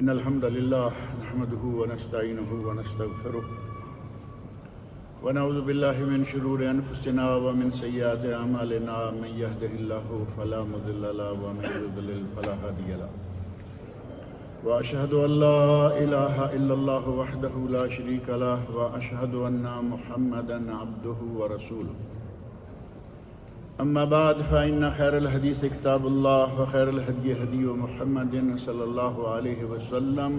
إن الحمد لله نحمده ونستعينه ونستغفره ونعوذ بالله من شرور أنفسنا ومن سيئات أعمالنا من يهده الله فلا مضل له ومن يضلل فلا هادي له وأشهد أن لا إله إلا الله وحده لا شريك له وأشهد أن محمدا عبده ورسوله أما بعد فإن خير الحديث كتاب الله وخير الهدي هدي محمد صلى الله عليه وسلم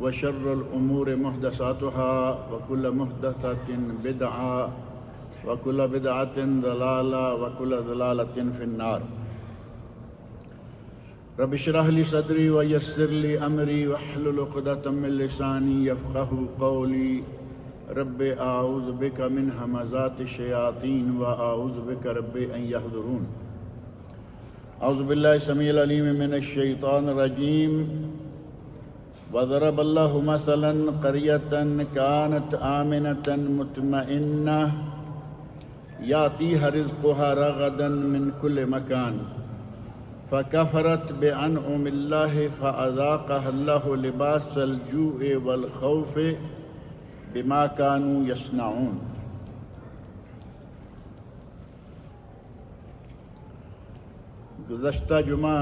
وشر الأمور محدثاتها وكل محدثة بدعة وكل بدعة ضلالة وكل ضلالة في النار. رب اشرح لي صدري ويسر لي أمري واحلل عقدة من لساني يفقهوا قولي. رب اعوذ بک من همزات الشیاطین واعوذ بک رب ان یحضرون. اعوذ باللہ السمیع العلیم من الشیطان الرجیم. وضرب اللہ مثلا قریۃ کانت آمنۃ مطمئنہ یأتیہا رزقها رغدا من کل مکان فکفرت بانعم اللہ فاذاقها اللہ لباس الجوع والخوف بما كانوا يصنعون. گزشتہ جمعہ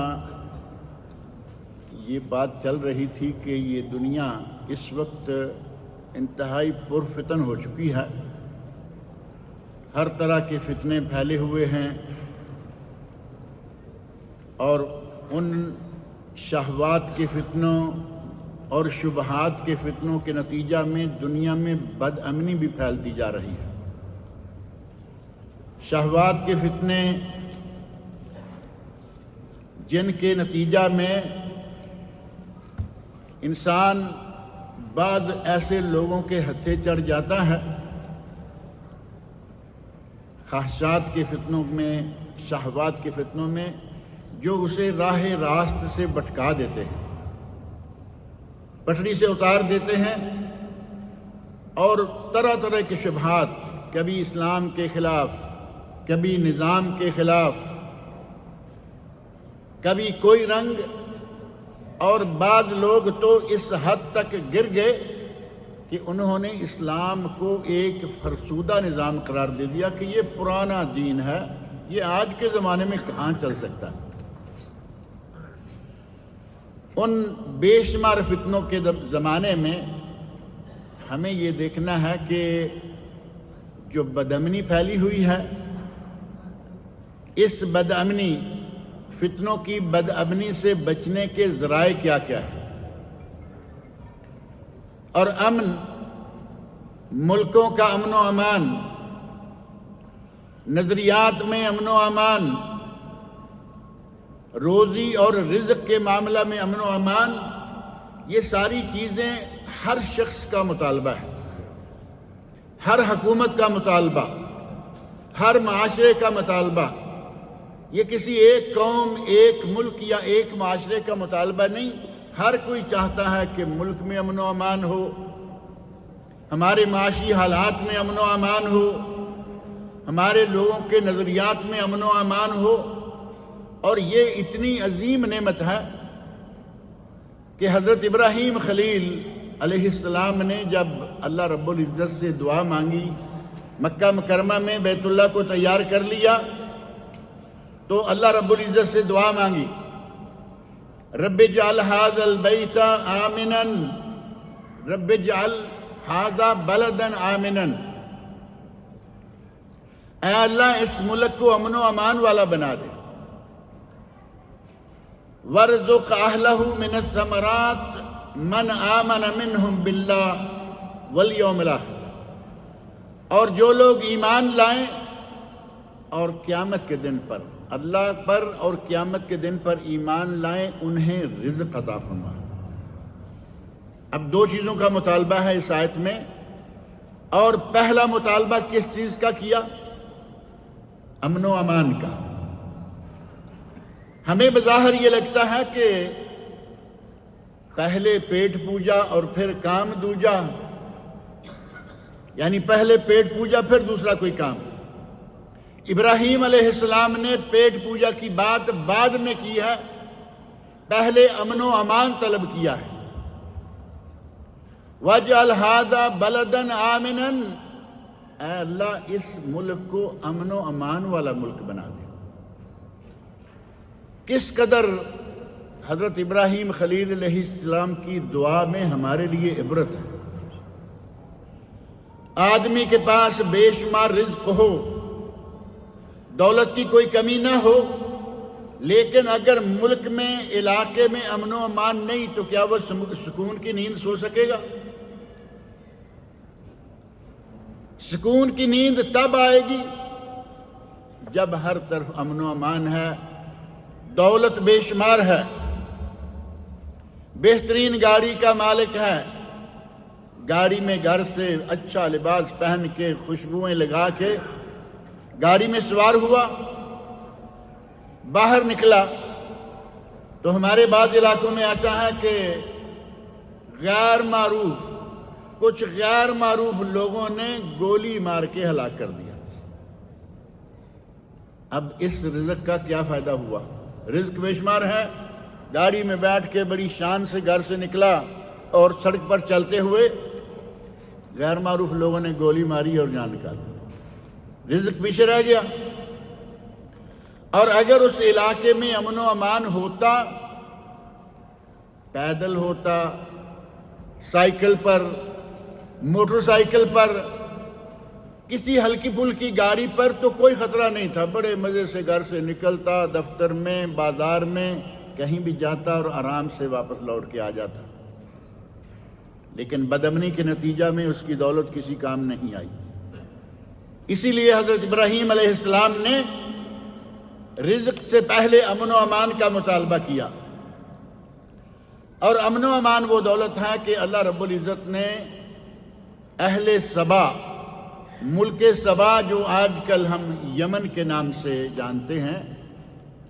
یہ بات چل رہی تھی کہ یہ دنیا اس وقت انتہائی پرفتن ہو چکی ہے. ہر طرح کے فتنے پھیلے ہوئے ہیں اور ان شہوات کے فتنوں اور شبہات کے فتنوں کے نتیجہ میں دنیا میں بد امنی بھی پھیلتی جا رہی ہے. شہوات کے فتنے جن کے نتیجہ میں انسان بعض ایسے لوگوں کے ہتھے چڑھ جاتا ہے. خواہشات کے فتنوں میں، شہوات کے فتنوں میں جو اسے راہ راست سے بھٹکا دیتے ہیں، پٹڑی سے اتار دیتے ہیں اور طرح طرح کے شبہات، کبھی اسلام کے خلاف، کبھی نظام کے خلاف، کبھی کوئی رنگ، اور بعض لوگ تو اس حد تک گر گئے کہ انہوں نے اسلام کو ایک فرسودہ نظام قرار دے دیا کہ یہ پرانا دین ہے، یہ آج کے زمانے میں کہاں چل سکتا ہے. ان بے شمار فتنوں کے زمانے میں ہمیں یہ دیکھنا ہے کہ جو بدامنی پھیلی ہوئی ہے، اس بدامنی، فتنوں کی بدامنی سے بچنے کے ذرائع کیا کیا ہے. اور امن، ملکوں کا امن و امان، نظریات میں امن و امان، روزی اور رزق کے معاملہ میں امن و امان، یہ ساری چیزیں ہر شخص کا مطالبہ ہے، ہر حکومت کا مطالبہ، ہر معاشرے کا مطالبہ. یہ کسی ایک قوم، ایک ملک یا ایک معاشرے کا مطالبہ نہیں. ہر کوئی چاہتا ہے کہ ملک میں امن و امان ہو، ہمارے معاشی حالات میں امن و امان ہو، ہمارے لوگوں کے نظریات میں امن و امان ہو. اور یہ اتنی عظیم نعمت ہے کہ حضرت ابراہیم خلیل علیہ السلام نے جب اللہ رب العزت سے دعا مانگی، مکہ مکرمہ میں بیت اللہ کو تیار کر لیا، تو اللہ رب العزت سے دعا مانگی، رب اجعل ھذا البیت آمنا، رب اجعل ھذا بلدا آمنا. اے اللہ اس ملک کو امن و امان والا بنا دے. وَارْزُقْ أَهْلَهُ مِنَ الثَّمَرَاتِ مَنْ آمَنَ مِنْهُمْ بِاللَّهِ وَالْيَوْمِ الْآخِرِ. اور جو لوگ ایمان لائیں اور قیامت کے دن پر، اللہ پر اور قیامت کے دن پر ایمان لائیں، انہیں رزق عطا فرما. اب دو چیزوں کا مطالبہ ہے اس آیت میں. اور پہلا مطالبہ کس چیز کا کیا؟ امن و امان کا. ہمیں بظاہر یہ لگتا ہے کہ پہلے پیٹ پوجا اور پھر کام دوجا، یعنی پہلے پیٹ پوجا پھر دوسرا کوئی کام. ابراہیم علیہ السلام نے پیٹ پوجا کی بات بعد میں کی ہے پہلے امن و امان طلب کیا ہے۔ وَاجْعَلْ هَٰذَا بَلَدًا آمِنًا، اے اللہ اس ملک کو امن و امان والا ملک بنا دے۔ کس قدر حضرت ابراہیم خلیل علیہ السلام کی دعا میں ہمارے لیے عبرت ہے۔ آدمی کے پاس بے شمار رزق ہو، دولت کی کوئی کمی نہ ہو، لیکن اگر ملک میں علاقے میں امن و امان نہیں تو کیا وہ سکون کی نیند سو سکے گا؟ سکون کی نیند تب آئے گی جب ہر طرف امن و امان ہے، دولت بے شمار ہے، بہترین گاڑی کا مالک ہے، گاڑی میں گھر سے اچھا لباس پہن کے خوشبوئیں لگا کے گاڑی میں سوار ہوا، باہر نکلا تو ہمارے بعض علاقوں میں ایسا ہے کہ کچھ غیر معروف لوگوں نے گولی مار کے ہلاک کر دیا۔ اب اس رزق کا کیا فائدہ ہوا؟ رزق بے شمار ہے، گاڑی میں بیٹھ کے بڑی شان سے گھر سے نکلا اور سڑک پر چلتے ہوئے غیر معروف لوگوں نے گولی ماری اور جان نکالی، رزق پیچھے رہ گیا۔ اور اگر اس علاقے میں امن و امان ہوتا، پیدل ہوتا، سائیکل پر، موٹر سائیکل پر، کسی ہلکی پھلکی گاڑی پر تو کوئی خطرہ نہیں تھا، بڑے مزے سے گھر سے نکلتا، دفتر میں، بازار میں، کہیں بھی جاتا اور آرام سے واپس لوٹ کے آ جاتا۔ لیکن بدامنی کے نتیجہ میں اس کی دولت کسی کام نہیں آئی۔ اسی لیے حضرت ابراہیم علیہ السلام نے رزق سے پہلے امن و امان کا مطالبہ کیا، اور امن و امان وہ دولت ہے کہ اللہ رب العزت نے اہل سبا، ملک سبا جو آج کل ہم یمن کے نام سے جانتے ہیں،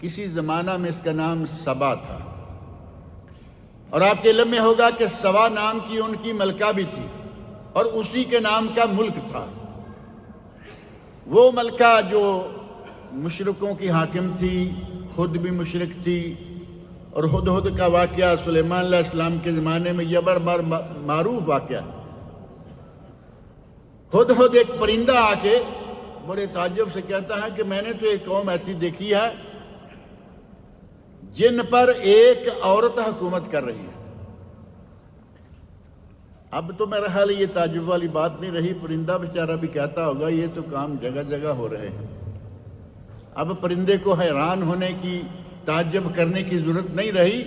کسی زمانہ میں اس کا نام سبا تھا، اور آپ کے علم میں ہوگا کہ سبا نام کی ان کی ملکہ بھی تھی اور اسی کے نام کا ملک تھا۔ وہ ملکہ جو مشرکوں کی حاکم تھی، خود بھی مشرک تھی، اور ہدہد کا واقعہ سلیمان علیہ السلام کے زمانے میں یہ بڑا معروف واقعہ ہے۔ ہدہد ایک پرندہ آ کے بڑے تعجب سے کہتا ہے کہ میں نے تو ایک قوم ایسی دیکھی ہے جن پر ایک عورت حکومت کر رہی ہے۔ اب تو میرا خیال یہ تعجب والی بات نہیں رہی، پرندہ بیچارہ بھی کہتا ہوگا یہ تو کام جگہ جگہ ہو رہے ہیں۔ اب پرندے کو حیران ہونے کی، تعجب کرنے کی ضرورت نہیں رہی،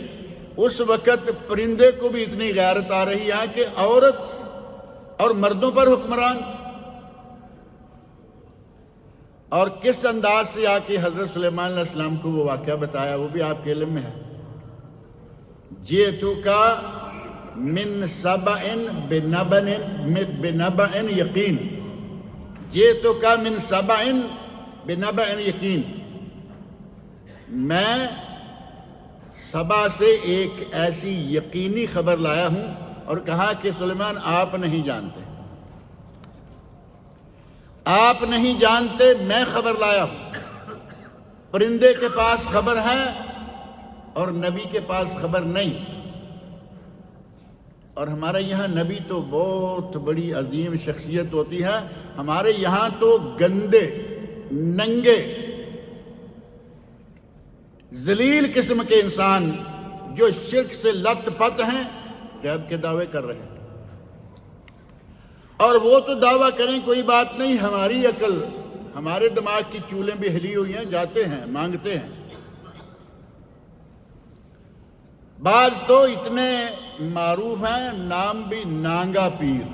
اس وقت پرندے کو بھی اتنی غیرت آ رہی ہے کہ عورت اور مردوں پر حکمران، اور کس انداز سے آ کے حضرت سلیمان علیہ السلام کو وہ واقعہ بتایا وہ بھی آپ کے علم میں ہے۔ جئتک من سبأ بنبأ یقین، جئتک من سبأ بنبأ یقین، میں سبا سے ایک ایسی یقینی خبر لایا ہوں، اور کہا کہ سلیمان آپ نہیں جانتے، آپ نہیں جانتے، میں خبر لایا ہوں۔ پرندے کے پاس خبر ہے اور نبی کے پاس خبر نہیں، اور ہمارے یہاں نبی تو بہت بڑی عظیم شخصیت ہوتی ہے، ہمارے یہاں تو گندے، ننگے، ذلیل قسم کے انسان جو شرک سے لت پت ہیں غیب کے دعوے کر رہے ہیں، اور وہ تو دعویٰ کریں کوئی بات نہیں، ہماری عقل، ہمارے دماغ کی چولیں بھی ہلی ہوئی ہیں، جاتے ہیں مانگتے ہیں۔ بعض تو اتنے معروف ہیں، نام بھی نانگا پیر،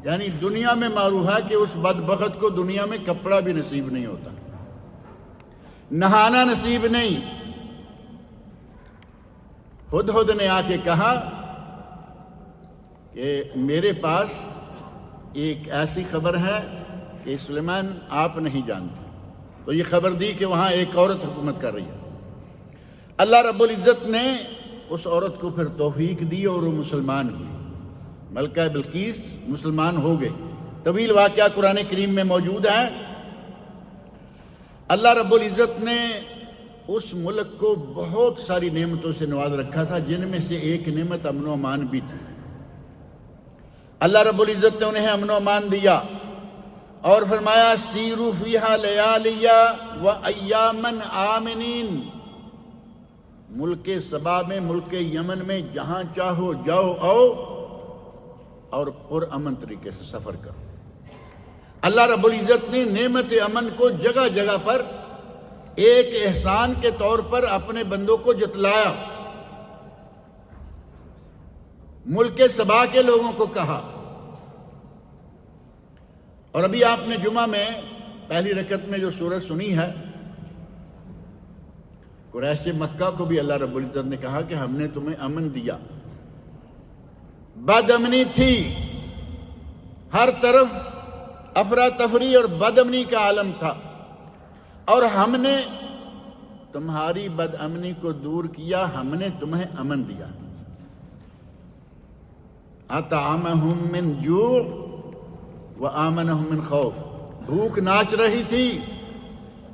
یعنی دنیا میں معروف ہے کہ اس بدبخت کو دنیا میں کپڑا بھی نصیب نہیں ہوتا، نہانا نصیب نہیں۔ ہدہد نے آ کے کہا کہ میرے پاس ایک ایسی خبر ہے کہ سلیمان آپ نہیں جانتے، تو یہ خبر دی کہ وہاں ایک عورت حکومت کر رہی ہے۔ اللہ رب العزت نے اس عورت کو پھر توفیق دی اور وہ مسلمان ہوئی، ملکہ بلقیس مسلمان ہو گئی۔ طویل واقعہ قرآن کریم میں موجود ہے۔ اللہ رب العزت نے اس ملک کو بہت ساری نعمتوں سے نواز رکھا تھا، جن میں سے ایک نعمت امن و امان بھی تھی۔ اللہ رب العزت نے انہیں امن و امان دیا اور فرمایا سیروا فیہا لیالیا و ایامن آمنین، ملک سبا میں، ملک یمن میں جہاں چاہو جاؤ آؤ اور پر امن طریقے سے سفر کرو۔ اللہ رب العزت نے نعمت امن کو جگہ جگہ پر ایک احسان کے طور پر اپنے بندوں کو جتلایا۔ ملک سبا کے لوگوں کو کہا، اور ابھی آپ نے جمعہ میں پہلی رکعت میں جو سورت سنی ہے، قریش مکہ کو بھی اللہ رب العزت نے کہا کہ ہم نے تمہیں امن دیا۔ بد امنی تھی، ہر طرف افراتفری اور بد امنی کا عالم تھا، اور ہم نے تمہاری بد امنی کو دور کیا، ہم نے تمہیں امن دیا۔ اطعمہم من جوع وآمنہم من خوف، بھوک ناچ رہی تھی،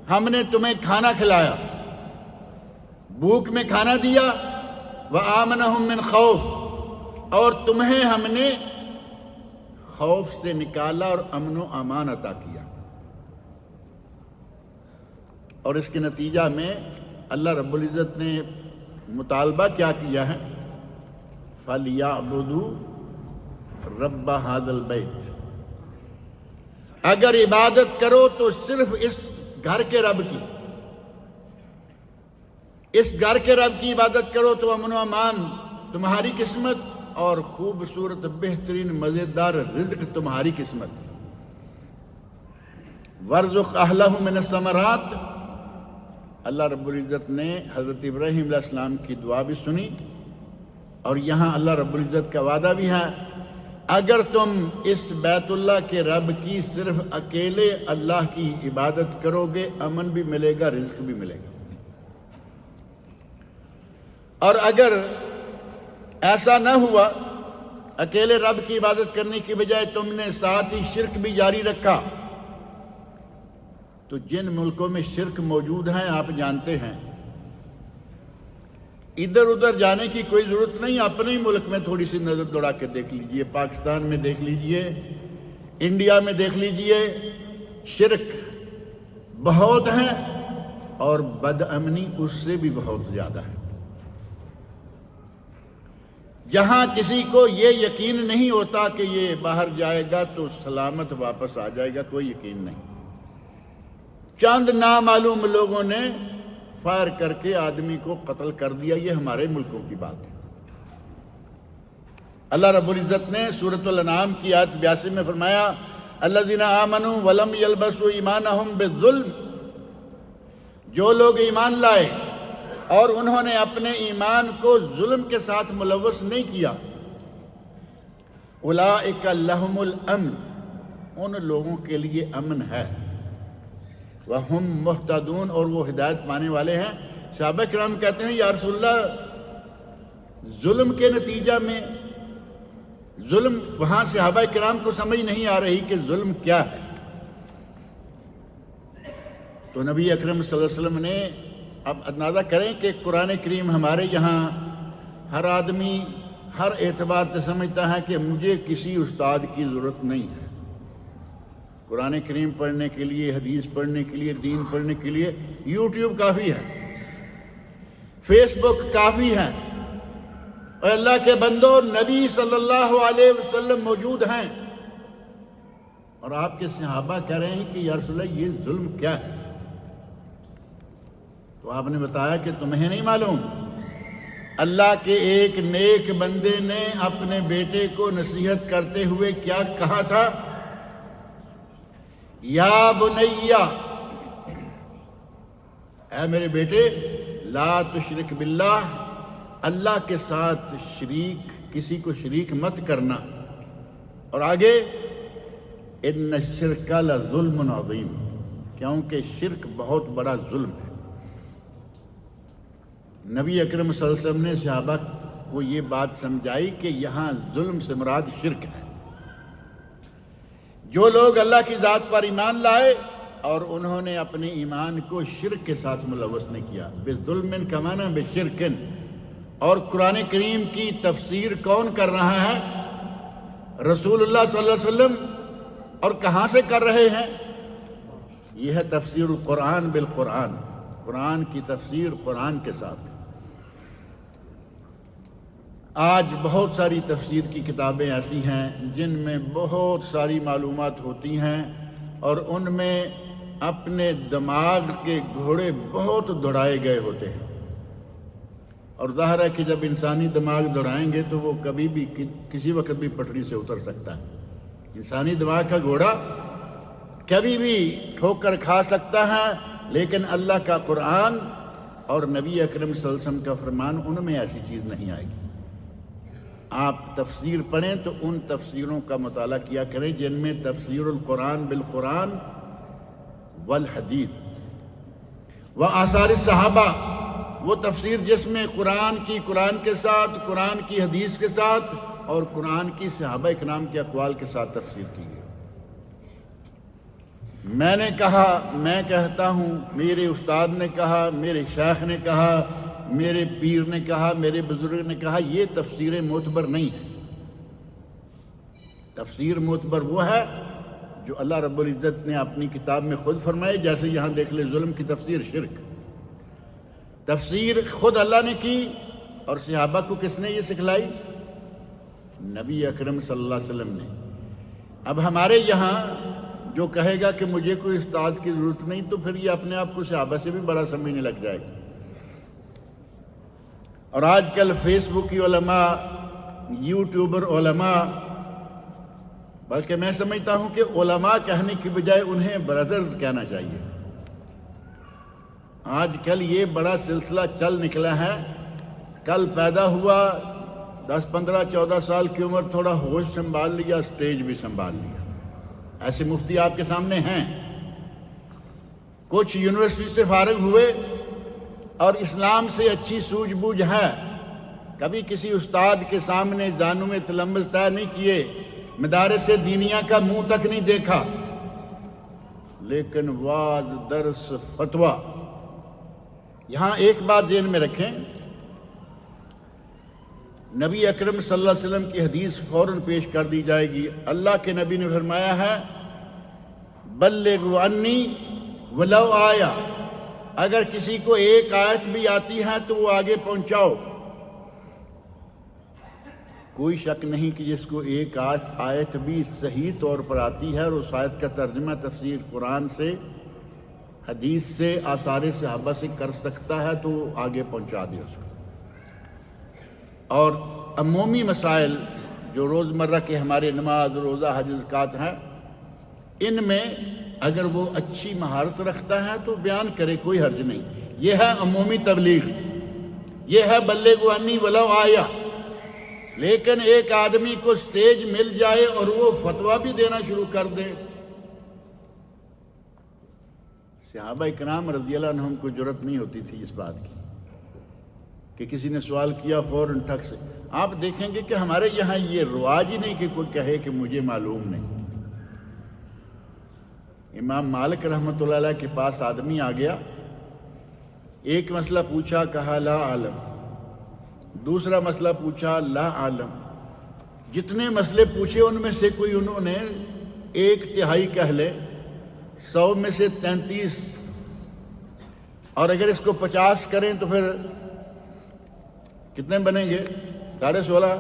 ہم نے تمہیں کھانا کھلایا، بھوک میں کھانا دیا، وآمنہم من خوف، اور تمہیں ہم نے خوف سے نکالا اور امن و امان عطا کیا۔ اور اس کے نتیجہ میں اللہ رب العزت نے مطالبہ کیا کیا ہے، فَلْيَعْبُدُوا رَبَّ هَذَا الْبَيْتِ، اگر عبادت کرو تو صرف اس گھر کے رب کی، اس گھر کے رب کی عبادت کرو تو امن و امان تمہاری قسمت، اور خوبصورت بہترین مزیدار رزق تمہاری قسمت۔ وَارْزُقْ أَهْلَهُ مِنَ الثَّمَرَاتِ، اللہ رب العزت نے حضرت ابراہیم علیہ السلام کی دعا بھی سنی، اور یہاں اللہ رب العزت کا وعدہ بھی ہے، اگر تم اس بیت اللہ کے رب کی صرف اکیلے اللہ کی عبادت کرو گے، امن بھی ملے گا، رزق بھی ملے گا۔ اور اگر ایسا نہ ہوا، اکیلے رب کی عبادت کرنے کی بجائے تم نے ساتھ ہی شرک بھی جاری رکھا، تو جن ملکوں میں شرک موجود ہیں آپ جانتے ہیں، ادھر ادھر جانے کی کوئی ضرورت نہیں، اپنے ہی ملک میں تھوڑی سی نظر دوڑا کے دیکھ لیجئے، پاکستان میں دیکھ لیجئے، انڈیا میں دیکھ لیجئے، شرک بہت ہیں اور بد امنی اس سے بھی بہت زیادہ ہے۔ جہاں کسی کو یہ یقین نہیں ہوتا کہ یہ باہر جائے گا تو سلامت واپس آ جائے گا، کوئی یقین نہیں، چند نامعلوم لوگوں نے فائر کر کے آدمی کو قتل کر دیا، یہ ہمارے ملکوں کی بات ہے۔ اللہ رب العزت نے سورۃ الانعام کی آیت 82 میں فرمایا الذین آمنوا ولم یلبسوا ایمانہم بالظلم، جو لوگ ایمان لائے اور انہوں نے اپنے ایمان کو ظلم کے ساتھ ملوث نہیں کیا، اولئک لہم الامن، ان لوگوں کے لیے امن ہے، وہم مہتدون، اور وہ ہدایت پانے والے ہیں۔ صحابہ کرام کہتے ہیں یا رسول اللہ، ظلم کے نتیجہ میں ظلم، وہاں صحابہ کرام کو سمجھ نہیں آ رہی کہ ظلم کیا ہے، تو نبی اکرم صلی اللہ علیہ وسلم نے، اب اندازہ کریں کہ قرآن کریم ہمارے یہاں ہر آدمی ہر اعتبار سے سمجھتا ہے کہ مجھے کسی استاد کی ضرورت نہیں ہے، قرآن کریم پڑھنے کے لیے، حدیث پڑھنے کے لیے، دین پڑھنے کے لیے یوٹیوب کافی ہے، فیس بک کافی ہے، اور اللہ کے بندوں نبی صلی اللہ علیہ وسلم موجود ہیں، اور آپ کے صحابہ کہہ رہے ہیں کہ یا رسول اللہ یہ ظلم کیا ہے، تو آپ نے بتایا کہ تمہیں نہیں معلوم، اللہ کے ایک نیک بندے نے اپنے بیٹے کو نصیحت کرتے ہوئے کیا کہا تھا، یا بنیا، اے میرے بیٹے، لا تشرک باللہ، اللہ کے ساتھ شریک، کسی کو شریک مت کرنا، اور آگے ان الشرک لظلم عظیم، کیونکہ شرک بہت بڑا ظلم ہے۔ نبی اکرم صلی اللہ علیہ وسلم نے صحابہ کو یہ بات سمجھائی کہ یہاں ظلم سے مراد شرک ہے۔ جو لوگ اللہ کی ذات پر ایمان لائے اور انہوں نے اپنے ایمان کو شرک کے ساتھ ملوث نہیں کیا. بظلم کا معنی بشرکن. اور قرآن کریم کی تفسیر کون کر رہا ہے؟ رسول اللہ صلی اللہ علیہ وسلم. اور کہاں سے کر رہے ہیں؟ یہ ہے تفسیر القرآن بالقرآن. قرآن کی تفسیر قرآن کے ساتھ. آج بہت ساری تفسیر کی کتابیں ایسی ہیں جن میں بہت ساری معلومات ہوتی ہیں اور ان میں اپنے دماغ کے گھوڑے بہت دوڑائے گئے ہوتے ہیں. اور ظاہر ہے کہ جب انسانی دماغ دوڑائیں گے تو وہ کبھی بھی کسی وقت بھی پٹری سے اتر سکتا ہے. انسانی دماغ کا گھوڑا کبھی بھی ٹھوکر کھا سکتا ہے، لیکن اللہ کا قرآن اور نبی اکرم صلی اللہ علیہ وسلم کا فرمان ان میں ایسی چیز نہیں آئے گی. آپ تفسیر پڑھیں تو ان تفسیروں کا مطالعہ کیا کریں جن میں تفسیر القرآن بالقرآن والحدیث و آثار الصحابہ، وہ تفسیر جس میں قرآن کی قرآن کے ساتھ، قرآن کی حدیث کے ساتھ اور قرآن کی صحابہ اکرام کے اقوال کے ساتھ تفسیر کی گئی. میں نے کہا، میں کہتا ہوں، میرے استاد نے کہا، میرے شیخ نے کہا، میرے پیر نے کہا، میرے بزرگ نے کہا، یہ تفسیر معتبر نہیں ہے. تفسیر معتبر وہ ہے جو اللہ رب العزت نے اپنی کتاب میں خود فرمائے. جیسے یہاں دیکھ لیں ظلم کی تفسیر شرک. تفسیر خود اللہ نے کی اور صحابہ کو کس نے یہ سکھلائی؟ نبی اکرم صلی اللہ علیہ وسلم نے. اب ہمارے یہاں جو کہے گا کہ مجھے کوئی استاد کی ضرورت نہیں تو پھر یہ اپنے آپ کو صحابہ سے بھی بڑا سمجھنے لگ جائے گا. اور آج کل فیس بک کی علماء، یوٹیوبر علماء، بلکہ میں سمجھتا ہوں کہ علماء کہنے کی بجائے انہیں برادرز کہنا چاہیے. آج کل یہ بڑا سلسلہ چل نکلا ہے. کل پیدا ہوا، 10 15 14 سال کی عمر، تھوڑا ہوش سنبھال لیا، سٹیج بھی سنبھال لیا. ایسے مفتی آپ کے سامنے ہیں. کچھ یونیورسٹی سے فارغ ہوئے اور اسلام سے اچھی سوجھ بوجھ ہے، کبھی کسی استاد کے سامنے زانو میں تلمس طے نہیں کیے، مدارس دینیہ کا منہ تک نہیں دیکھا، لیکن وعظ، درس، فتویٰ. یہاں ایک بات ذہن میں رکھیں، نبی اکرم صلی اللہ علیہ وسلم کی حدیث فوراً پیش کر دی جائے گی. اللہ کے نبی نے فرمایا ہے بلغوا عنی ولو آیا، اگر کسی کو ایک آیت بھی آتی ہے تو وہ آگے پہنچاؤ. کوئی شک نہیں کہ جس کو ایک آیت بھی صحیح طور پر آتی ہے اور اس آیت کا ترجمہ تفسیر قرآن سے، حدیث سے، آثار صحابہ سے کر سکتا ہے تو وہ آگے پہنچا دے اس کو. اور عمومی مسائل جو روزمرہ کے ہمارے نماز، روزہ، حج، زکوٰۃ ہیں، ان میں اگر وہ اچھی مہارت رکھتا ہے تو بیان کرے، کوئی حرج نہیں. یہ ہے عمومی تبلیغ، یہ ہے بلغوا عنی ولو آیا. لیکن ایک آدمی کو سٹیج مل جائے اور وہ فتویٰ بھی دینا شروع کر دے. صحابہ اکرام رضی اللہ عنہم کو جرأت نہیں ہوتی تھی اس بات کی کہ کسی نے سوال کیا فوراً ٹھک سے. آپ دیکھیں گے کہ ہمارے یہاں یہ رواج ہی نہیں کہ کوئی کہے کہ مجھے معلوم نہیں. امام مالک رحمۃ اللہ علیہ کے پاس آدمی آ گیا، ایک مسئلہ پوچھا، کہا لا عالم. دوسرا مسئلہ پوچھا، لا عالم. جتنے مسئلے پوچھے ان میں سے کوئی انہوں نے 1/3 کہہ لے، 100 میں سے 33، اور اگر اس کو 50 کریں تو پھر کتنے بنیں گے؟ 16.5.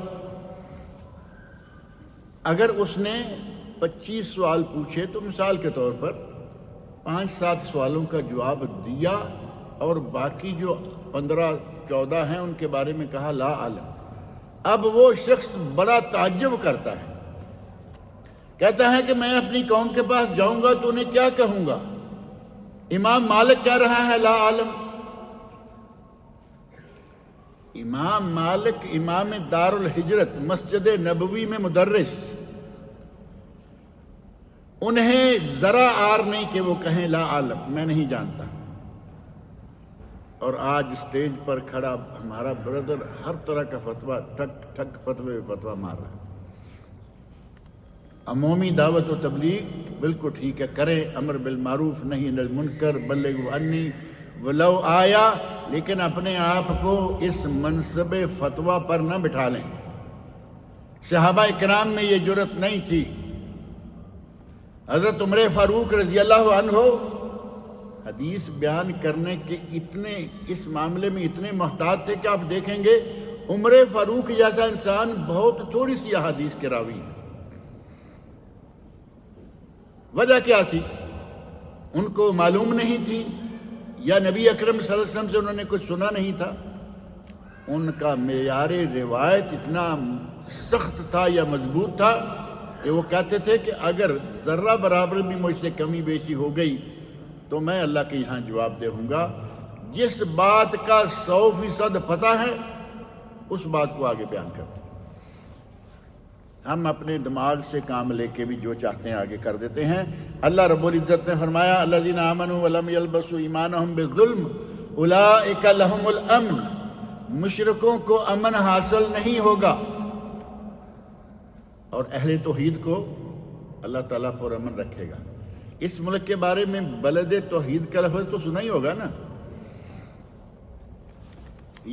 اگر اس نے 25 سوال پوچھے تو مثال کے طور پر 5-7 سوالوں کا جواب دیا اور باقی جو 15-14 ہیں ان کے بارے میں کہا لا عالم. اب وہ شخص بڑا تعجب کرتا ہے، کہتا ہے کہ میں اپنی قوم کے پاس جاؤں گا تو انہیں کیا کہوں گا؟ امام مالک کہہ رہا ہے لا عالم. امام مالک امام دار الحجرت مسجد نبوی میں مدرس، انہیں ذرا آر نہیں کہ وہ کہیں لا عالم، میں نہیں جانتا. اور آج اسٹیج پر کھڑا ہمارا بردر ہر طرح کا فتویٰ، ٹھک ٹھک فتوے فتویٰ مار رہا ہے. عمومی دعوت و تبلیغ بالکل ٹھیک ہے، کریں، امر بالمعروف نہی عن المنکر، بلغوا عنی ولو آیا، لیکن اپنے آپ کو اس منصب فتویٰ پر نہ بٹھا لیں۔ صحابہ کرام میں یہ جرأت نہیں تھی۔ حضرت عمر فاروق رضی اللہ عنہ حدیث بیان کرنے کے اتنے اس معاملے میں اتنے محتاط تھے کہ آپ دیکھیں گے عمر فاروق جیسا انسان بہت تھوڑی سی احادیث کے راوی ہیں۔ وجہ کیا تھی؟ ان کو معلوم نہیں تھی، یا نبی اکرم صلی اللہ علیہ وسلم سے انہوں نے کچھ سنا نہیں تھا۔ ان کا معیار روایت اتنا سخت تھا یا مضبوط تھا کہ وہ کہتے تھے کہ اگر ذرہ برابر بھی مجھ سے کمی بیشی ہو گئی تو میں اللہ کے یہاں جواب دے ہوں گا۔ جس بات کا 100% پتہ ہے اس بات کو آگے بیان کرتے ہیں۔ ہم اپنے دماغ سے کام لے کے بھی جو چاہتے ہیں آگے کر دیتے ہیں۔ اللہ رب العزت نے فرمایا الذین آمنوا ولم یلبسوا ایمانہم بالظلم اولئک لہم الامن، مشرکوں کو امن حاصل نہیں ہوگا، اور اہل توحید کو اللہ تعالیٰ پر امن رکھے گا۔ اس ملک کے بارے میں بلد توحید کا لفظ تو سنا ہی ہوگا نا۔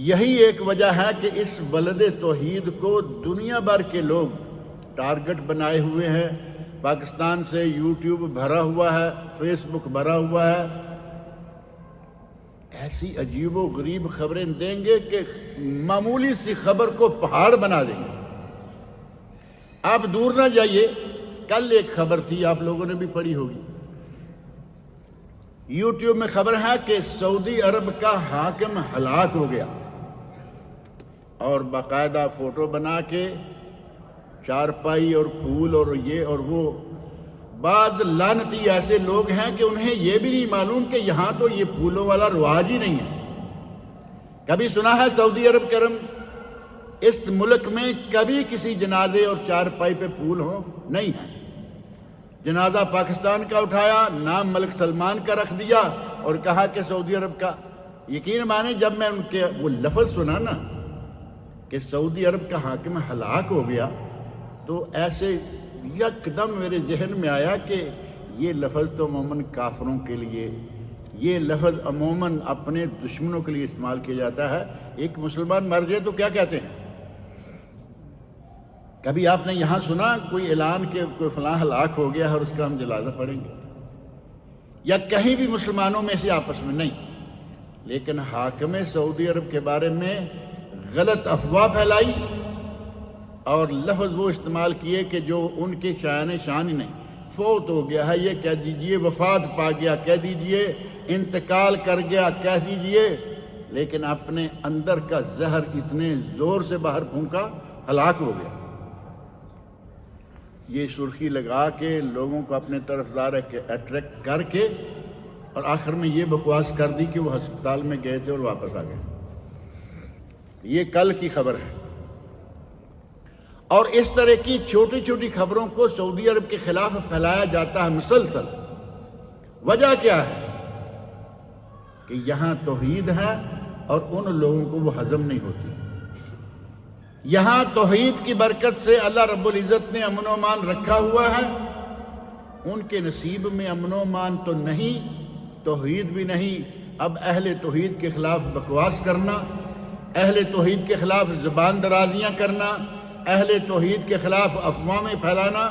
یہی ایک وجہ ہے کہ اس بلد توحید کو دنیا بھر کے لوگ ٹارگٹ بنائے ہوئے ہیں۔ پاکستان سے یوٹیوب بھرا ہوا ہے، فیس بک بھرا ہوا ہے، ایسی عجیب و غریب خبریں دیں گے کہ معمولی سی خبر کو پہاڑ بنا دیں گے۔ آپ دور نہ جائیے، کل ایک خبر تھی، آپ لوگوں نے بھی پڑھی ہوگی، یوٹیوب میں خبر ہے کہ سعودی عرب کا حاکم ہلاک ہو گیا، اور باقاعدہ فوٹو بنا کے چارپائی اور پھول اور یہ اور وہ۔ بعض لعنتی ایسے لوگ ہیں کہ انہیں یہ بھی نہیں معلوم کہ یہاں تو یہ پھولوں والا رواج ہی نہیں ہے۔ کبھی سنا ہے سعودی عرب کرم اس ملک میں کبھی کسی جنازے اور چارپائی پہ پھول ہوں؟ نہیں ہے۔ جنازہ پاکستان کا اٹھایا، نام ملک سلمان کا رکھ دیا اور کہا کہ سعودی عرب کا۔ یقین مانے جب میں ان کے وہ لفظ سنا نا کہ سعودی عرب کا حاکم ہلاک ہو گیا، تو ایسے یکدم میرے ذہن میں آیا کہ یہ لفظ تو عموماً کافروں کے لیے، یہ لفظ عموماً اپنے دشمنوں کے لیے استعمال کیا جاتا ہے۔ ایک مسلمان مر جائے تو کیا کہتے ہیں؟ کبھی آپ نے یہاں سنا کوئی اعلان کہ کوئی فلاں ہلاک ہو گیا ہے اور اس کا ہم جنازہ پڑھیں گے؟ یا کہیں بھی مسلمانوں میں سے آپس میں نہیں۔ لیکن حاکم سعودی عرب کے بارے میں غلط افواہ پھیلائی اور لفظ وہ استعمال کیے کہ جو ان کے شایان شان ہی نہیں۔ فوت ہو گیا ہے یہ کہہ دیجئے، وفات پا گیا کہہ دیجئے، انتقال کر گیا کہہ دیجئے، لیکن اپنے اندر کا زہر اتنے زور سے باہر پھونکا، ہلاک ہو گیا۔ یہ سرخی لگا کے لوگوں کو اپنے طرف اٹریکٹ کر کے اور آخر میں یہ بکواس کر دی کہ وہ ہسپتال میں گئے تھے اور واپس آ گئے۔ یہ کل کی خبر ہے۔ اور اس طرح کی چھوٹی چھوٹی خبروں کو سعودی عرب کے خلاف پھیلایا جاتا ہے مسلسل۔ وجہ کیا ہے؟ کہ یہاں توحید ہے اور ان لوگوں کو وہ ہضم نہیں ہوتی۔ یہاں توحید کی برکت سے اللہ رب العزت نے امن و امان رکھا ہوا ہے، ان کے نصیب میں امن و امان تو نہیں، توحید بھی نہیں۔ اب اہل توحید کے خلاف بکواس کرنا، اہل توحید کے خلاف زبان درازیاں کرنا، اہل توحید کے خلاف افواہیں پھیلانا،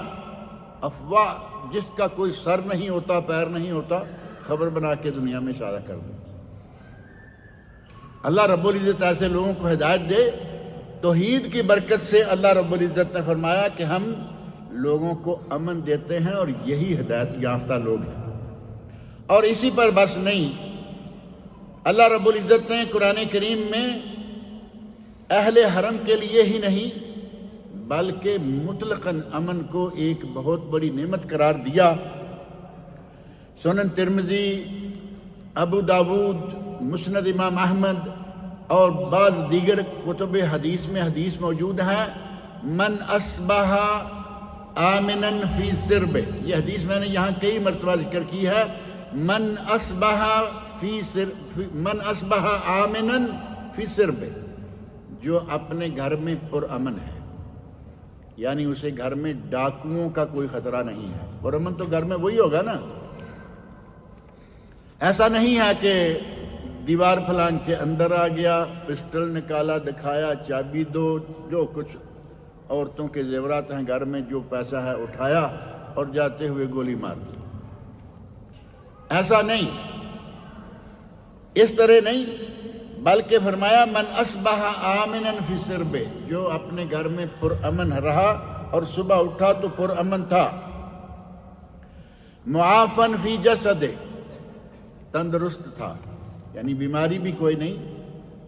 افواہ جس کا کوئی سر نہیں ہوتا، پیر نہیں ہوتا، خبر بنا کے دنیا میں اشارہ کر دیں۔ اللہ رب العزت ایسے لوگوں کو ہدایت دے۔ توحید کی برکت سے اللہ رب العزت نے فرمایا کہ ہم لوگوں کو امن دیتے ہیں، اور یہی ہدایت یافتہ لوگ ہیں۔ اور اسی پر بس نہیں، اللہ رب العزت نے قرآن کریم میں اہل حرم کے لیے ہی نہیں بلکہ مطلقاً امن کو ایک بہت بڑی نعمت قرار دیا۔ سنن ترمذی، ابو داود، مسند امام احمد اور بعض دیگر کتب حدیث میں حدیث موجود ہے، من اصبح آمنا فی سربہ۔ یہ حدیث میں نے یہاں کئی مرتبہ ذکر کی ہے، من اصبح آمنا فی سربہ، جو اپنے گھر میں پرامن ہے۔ یعنی اسے گھر میں ڈاکوؤں کا کوئی خطرہ نہیں ہے۔ پرامن تو گھر میں وہی ہوگا نا، ایسا نہیں ہے کہ دیوار پھلانگ کے اندر آ گیا، پسٹل نکالا، دکھایا، چابی دو، جو کچھ عورتوں کے زیورات ہیں گھر میں، جو پیسہ ہے اٹھایا اور جاتے ہوئے گولی مار دی۔ ایسا نہیں، اس طرح نہیں، بلکہ فرمایا من اصبح آمنا فی سربہ، جو اپنے گھر میں پرامن رہا اور صبح اٹھا تو پرامن تھا، معافن فی جسدہ، تندرست تھا، یعنی بیماری بھی کوئی نہیں،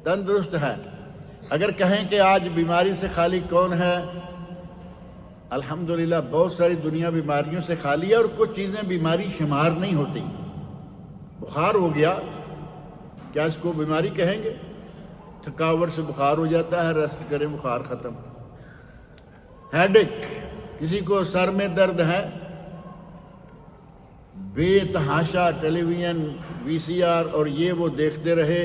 تندرست ہے۔ اگر کہیں کہ آج بیماری سے خالی کون ہے، الحمدللہ بہت ساری دنیا بیماریوں سے خالی ہے، اور کچھ چیزیں بیماری شمار نہیں ہوتی۔ بخار ہو گیا، کیا اس کو بیماری کہیں گے؟ تھکاوٹ سے بخار ہو جاتا ہے، ریسٹ کریں بخار ختم۔ ہیڈ ایک، کسی کو سر میں درد ہے، بے تحاشا ٹیلی ویژن، وی سی آر اور یہ وہ دیکھتے رہے،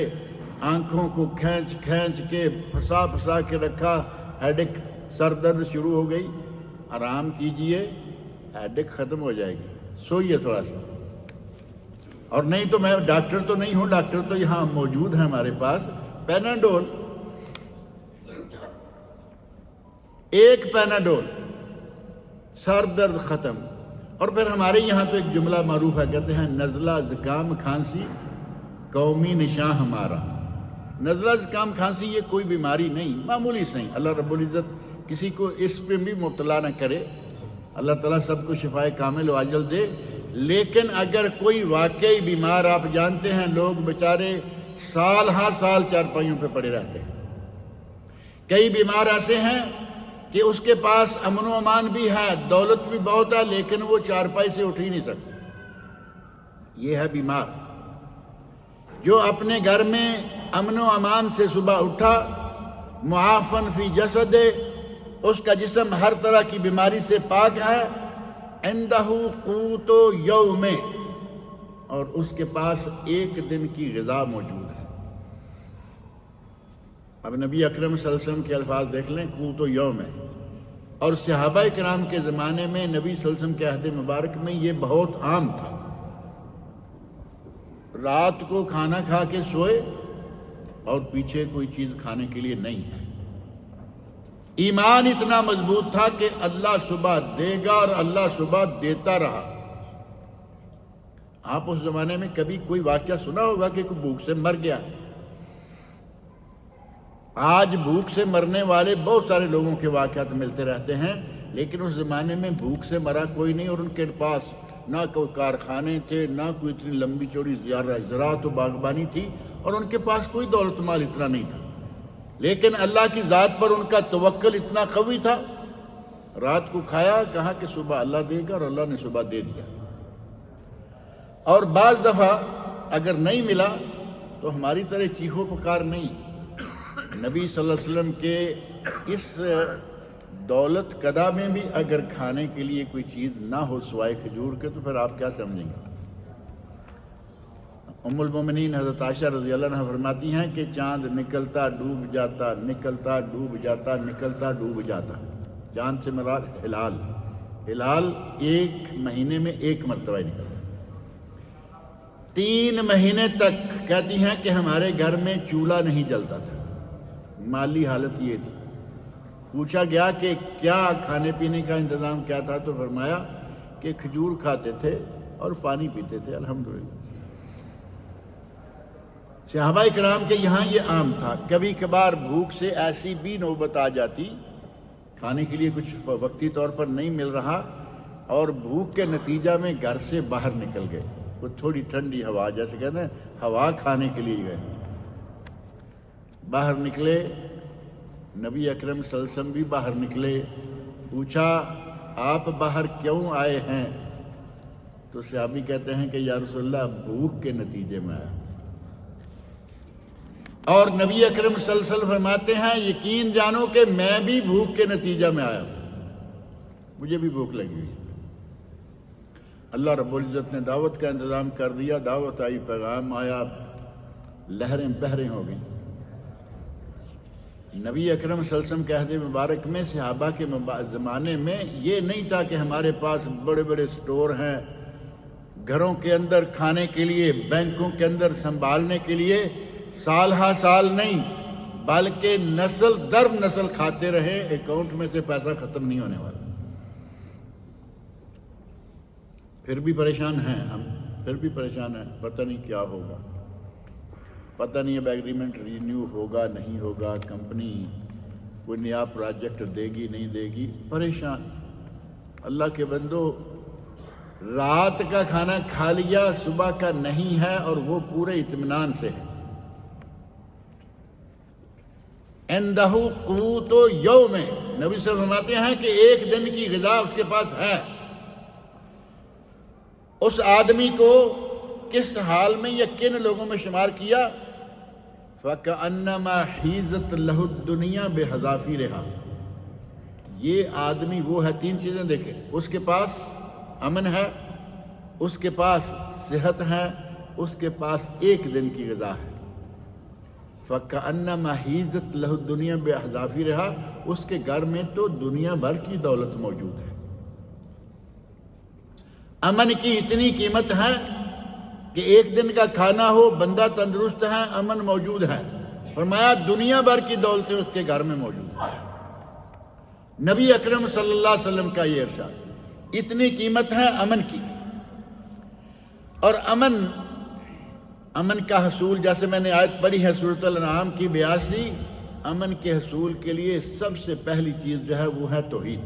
آنکھوں کو کھینچ کھینچ کے پھنسا پھنسا کے رکھا، ہیڈ ایک، سر درد شروع ہو گئی، آرام کیجئے، ہیڈ ایک ختم ہو جائے گی، سوئیے تھوڑا سا۔ اور نہیں تو میں ڈاکٹر تو نہیں ہوں، ڈاکٹر تو یہاں موجود ہیں ہمارے پاس، پیناڈول، ایک پیناڈول، سر درد ختم۔ اور پھر ہمارے یہاں تو ایک جملہ معروف ہے، کہتے ہیں نزلہ زکام کھانسی قومی نشاں ہمارا۔ نزلہ زکام کھانسی یہ کوئی بیماری نہیں، معمولی صحیح، اللہ رب العزت کسی کو اس پہ بھی مبتلا نہ کرے، اللہ تعالیٰ سب کو شفائے کامل و عاجل دے۔ لیکن اگر کوئی واقعی بیمار، آپ جانتے ہیں لوگ بیچارے سال ہر سال چارپائیوں پہ پڑے رہتے ہیں، کئی بیمار ایسے ہیں کہ اس کے پاس امن و امان بھی ہے، دولت بھی بہت ہے، لیکن وہ چارپائی سے اٹھ ہی نہیں سکتے، یہ ہے بیمار۔ جو اپنے گھر میں امن و امان سے صبح اٹھا، معافن فی جسدہ، اس کا جسم ہر طرح کی بیماری سے پاک ہے، عندہ قوت یوم، اور اس کے پاس ایک دن کی غذا موجود ہے۔ اب نبی اکرم صلی اللہ علیہ وسلم کے الفاظ دیکھ لیں، قوت یوم ہے، اور صحابہ کرام کے زمانے میں نبی صلی اللہ علیہ وسلم کے عہد مبارک میں یہ بہت عام تھا، رات کو کھانا کھا کے سوئے اور پیچھے کوئی چیز کھانے کے لیے نہیں ہے۔ ایمان اتنا مضبوط تھا کہ اللہ صبح دے گا اور اللہ صبح دیتا رہا۔ آپ اس زمانے میں کبھی کوئی واقعہ سنا ہوگا کہ کوئی بھوک سے مر گیا؟ آج بھوک سے مرنے والے بہت سارے لوگوں کے واقعات ملتے رہتے ہیں، لیکن اس زمانے میں بھوک سے مرا کوئی نہیں، اور ان کے پاس نہ کوئی کارخانے تھے، نہ کوئی اتنی لمبی چوڑی زراعت و باغبانی تھی، اور ان کے پاس کوئی دولت مال اتنا نہیں تھا، لیکن اللہ کی ذات پر ان کا توکل اتنا قوی تھا، رات کو کھایا، کہا کہ صبح اللہ دے گا، اور اللہ نے صبح دے دیا۔ اور بعض دفعہ اگر نہیں ملا تو ہماری طرح چیخو پکار نہیں، نبی صلی اللہ علیہ وسلم کے اس دولت قدا میں بھی اگر کھانے کے لیے کوئی چیز نہ ہو سوائے کھجور کے، تو پھر آپ کیا سمجھیں گے؟ ام المومنین حضرت عائشہ رضی اللہ عنہ فرماتی ہیں کہ چاند نکلتا ڈوب جاتا، نکلتا ڈوب جاتا، نکلتا ڈوب جاتا۔ چاند سے مراد ہلال، ہلال ایک مہینے میں ایک مرتبہ نکلتا۔ 3 مہینے تک کہتی ہیں کہ ہمارے گھر میں چولہا نہیں جلتا تھا، مالی حالت یہ تھی۔ پوچھا گیا کہ کیا کھانے پینے کا انتظام کیا تھا، تو فرمایا کہ کھجور کھاتے تھے اور پانی پیتے تھے، الحمدللہ۔ صحابہ کرام کے یہاں یہ عام تھا۔ کبھی کبھار بھوک سے ایسی بھی نوبت آ جاتی، کھانے کے لیے کچھ وقتی طور پر نہیں مل رہا، اور بھوک کے نتیجہ میں گھر سے باہر نکل گئے، وہ تھوڑی ٹھنڈی ہوا، جیسے کہتے ہیں ہوا کھانے کے لیے گئے، باہر نکلے، نبی اکرم صلی اللہ علیہ وسلم بھی باہر نکلے، پوچھا آپ باہر کیوں آئے ہیں؟ تو صحابی کہتے ہیں کہ یا رسول اللہ بھوک کے نتیجے میں آیا۔ اور نبی اکرم صلی اللہ علیہ وسلم فرماتے ہیں یقین جانو کہ میں بھی بھوک کے نتیجہ میں آیا ہوں، مجھے بھی بھوک لگی ہوئی۔ اللہ رب العزت نے دعوت کا انتظام کر دیا، دعوت آئی، پیغام آیا، لہریں بحریں ہو گئیں۔ نبی اکرم صلی اللہ علیہ وسلم کے عہد مبارک میں صحابہ کے زمانے میں یہ نہیں تھا کہ ہمارے پاس بڑے بڑے سٹور ہیں، گھروں کے اندر کھانے کے لیے، بینکوں کے اندر سنبھالنے کے لیے، سال ہا سال نہیں بلکہ نسل در نسل کھاتے رہے، اکاؤنٹ میں سے پیسہ ختم نہیں ہونے والا۔ پھر بھی پریشان ہیں ہم، پھر بھی پریشان ہیں، پتہ نہیں کیا ہوگا، پتہ نہیں اب ایگریمنٹ رینیو ہوگا نہیں ہوگا، کمپنی کوئی نیا پروجیکٹ دے گی نہیں دے گی، پریشان۔ اللہ کے بندو، رات کا کھانا کھا لیا، صبح کا نہیں ہے، اور وہ پورے اطمینان سے ہے۔ عندہ قوت یوم، نبی صلی اللہ علیہ وسلم فرماتے ہیں کہ ایک دن کی غذا اس کے پاس ہے۔ اس آدمی کو کس حال میں یا کن لوگوں میں شمار کیا؟ فَكَأَنَّمَا حِيزَتْ لَهُ الدُّنْيَا بِحَذَافِيرِهَا، یہ آدمی وہ ہے، تین چیزیں دیکھیں، اس کے پاس امن ہے، اس کے پاس صحت ہے، اس کے پاس ایک دن کی غذا ہے۔ فَكَأَنَّمَا حِيزَتْ لَهُ الدُّنْيَا بِحَذَافِيرِهَا، اس کے گھر میں تو دنیا بھر کی دولت موجود ہے۔ امن کی اتنی قیمت ہے کہ ایک دن کا کھانا ہو، بندہ تندرست ہے، امن موجود ہے، فرمایا دنیا بھر کی دولتیں اس کے گھر میں موجود ہیں۔ نبی اکرم صلی اللہ علیہ وسلم کا یہ ارشاد، اتنی قیمت ہے امن کی۔ اور امن کا حصول، جیسے میں نے آیت پڑھی ہے سورۃ الانعام کی 82، امن کے حصول کے لیے سب سے پہلی چیز جو ہے وہ ہے توحید۔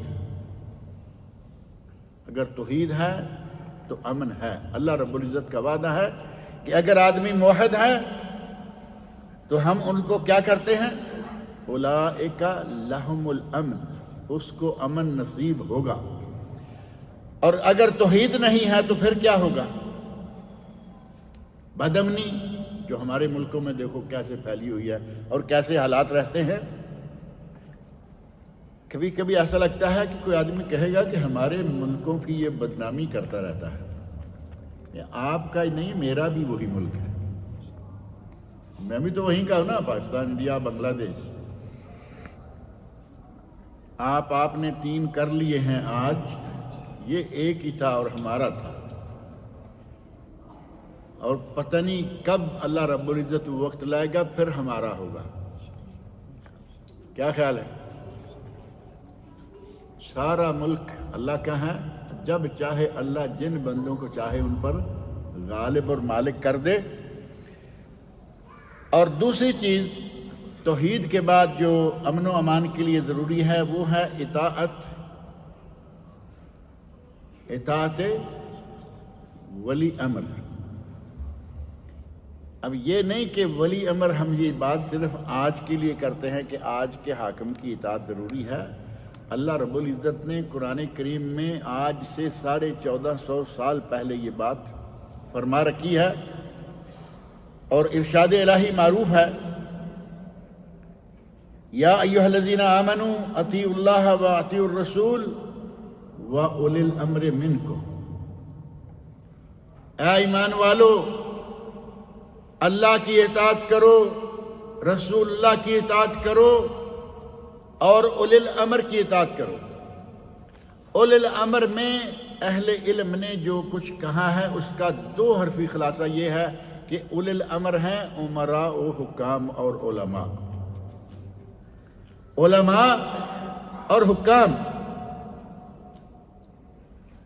اگر توحید ہے تو امن ہے۔ اللہ رب العزت کا وعدہ ہے کہ اگر آدمی موحد ہے تو ہم ان کو کیا کرتے ہیں؟ اولئک لہم الامن، اس کو امن نصیب ہوگا۔ اور اگر توحید نہیں ہے تو پھر کیا ہوگا؟ بدامنی، جو ہمارے ملکوں میں دیکھو کیسے پھیلی ہوئی ہے اور کیسے حالات رہتے ہیں۔ کبھی کبھی ایسا لگتا ہے کہ کوئی آدمی کہے گا کہ ہمارے ملکوں کی یہ بدنامی کرتا رہتا ہے، یہ آپ کا ہی نہیں، میرا بھی وہی ملک ہے، میں بھی تو وہیں کا ہوں نا، پاکستان، انڈیا، بنگلہ دیش۔ آپ نے 3 کر لیے ہیں آج، یہ ایک ہی تھا اور ہمارا تھا، اور پتہ نہیں کب اللہ رب العزت وقت لائے گا پھر ہمارا ہوگا۔ کیا خیال ہے؟ سارا ملک اللہ کا ہے، جب چاہے اللہ جن بندوں کو چاہے ان پر غالب اور مالک کر دے۔ اور دوسری چیز، توحید کے بعد جو امن و امان کے لیے ضروری ہے وہ ہے اطاعت ولی امر۔ اب یہ نہیں کہ ولی امر ہم یہ بات صرف آج کے لیے کرتے ہیں کہ آج کے حاکم کی اطاعت ضروری ہے۔ اللہ رب العزت نے قرآن کریم میں آج سے 1450 سال پہلے یہ بات فرما رکھی ہے، اور ارشاد الہی معروف ہے، یا ایھا الذین آمنوا اطیعوا اللہ واطیعوا الرسول واولی الامر منکم، اے ایمان والو، اللہ کی اطاعت کرو، رسول اللہ کی اطاعت کرو، اور اولی الامر کی اطاعت کرو۔ اولی الامر میں اہل علم نے جو کچھ کہا ہے اس کا 2 حرفی خلاصہ یہ ہے کہ اولی الامر ہیں امراء و حکام اور علماء۔ علماء اور حکام،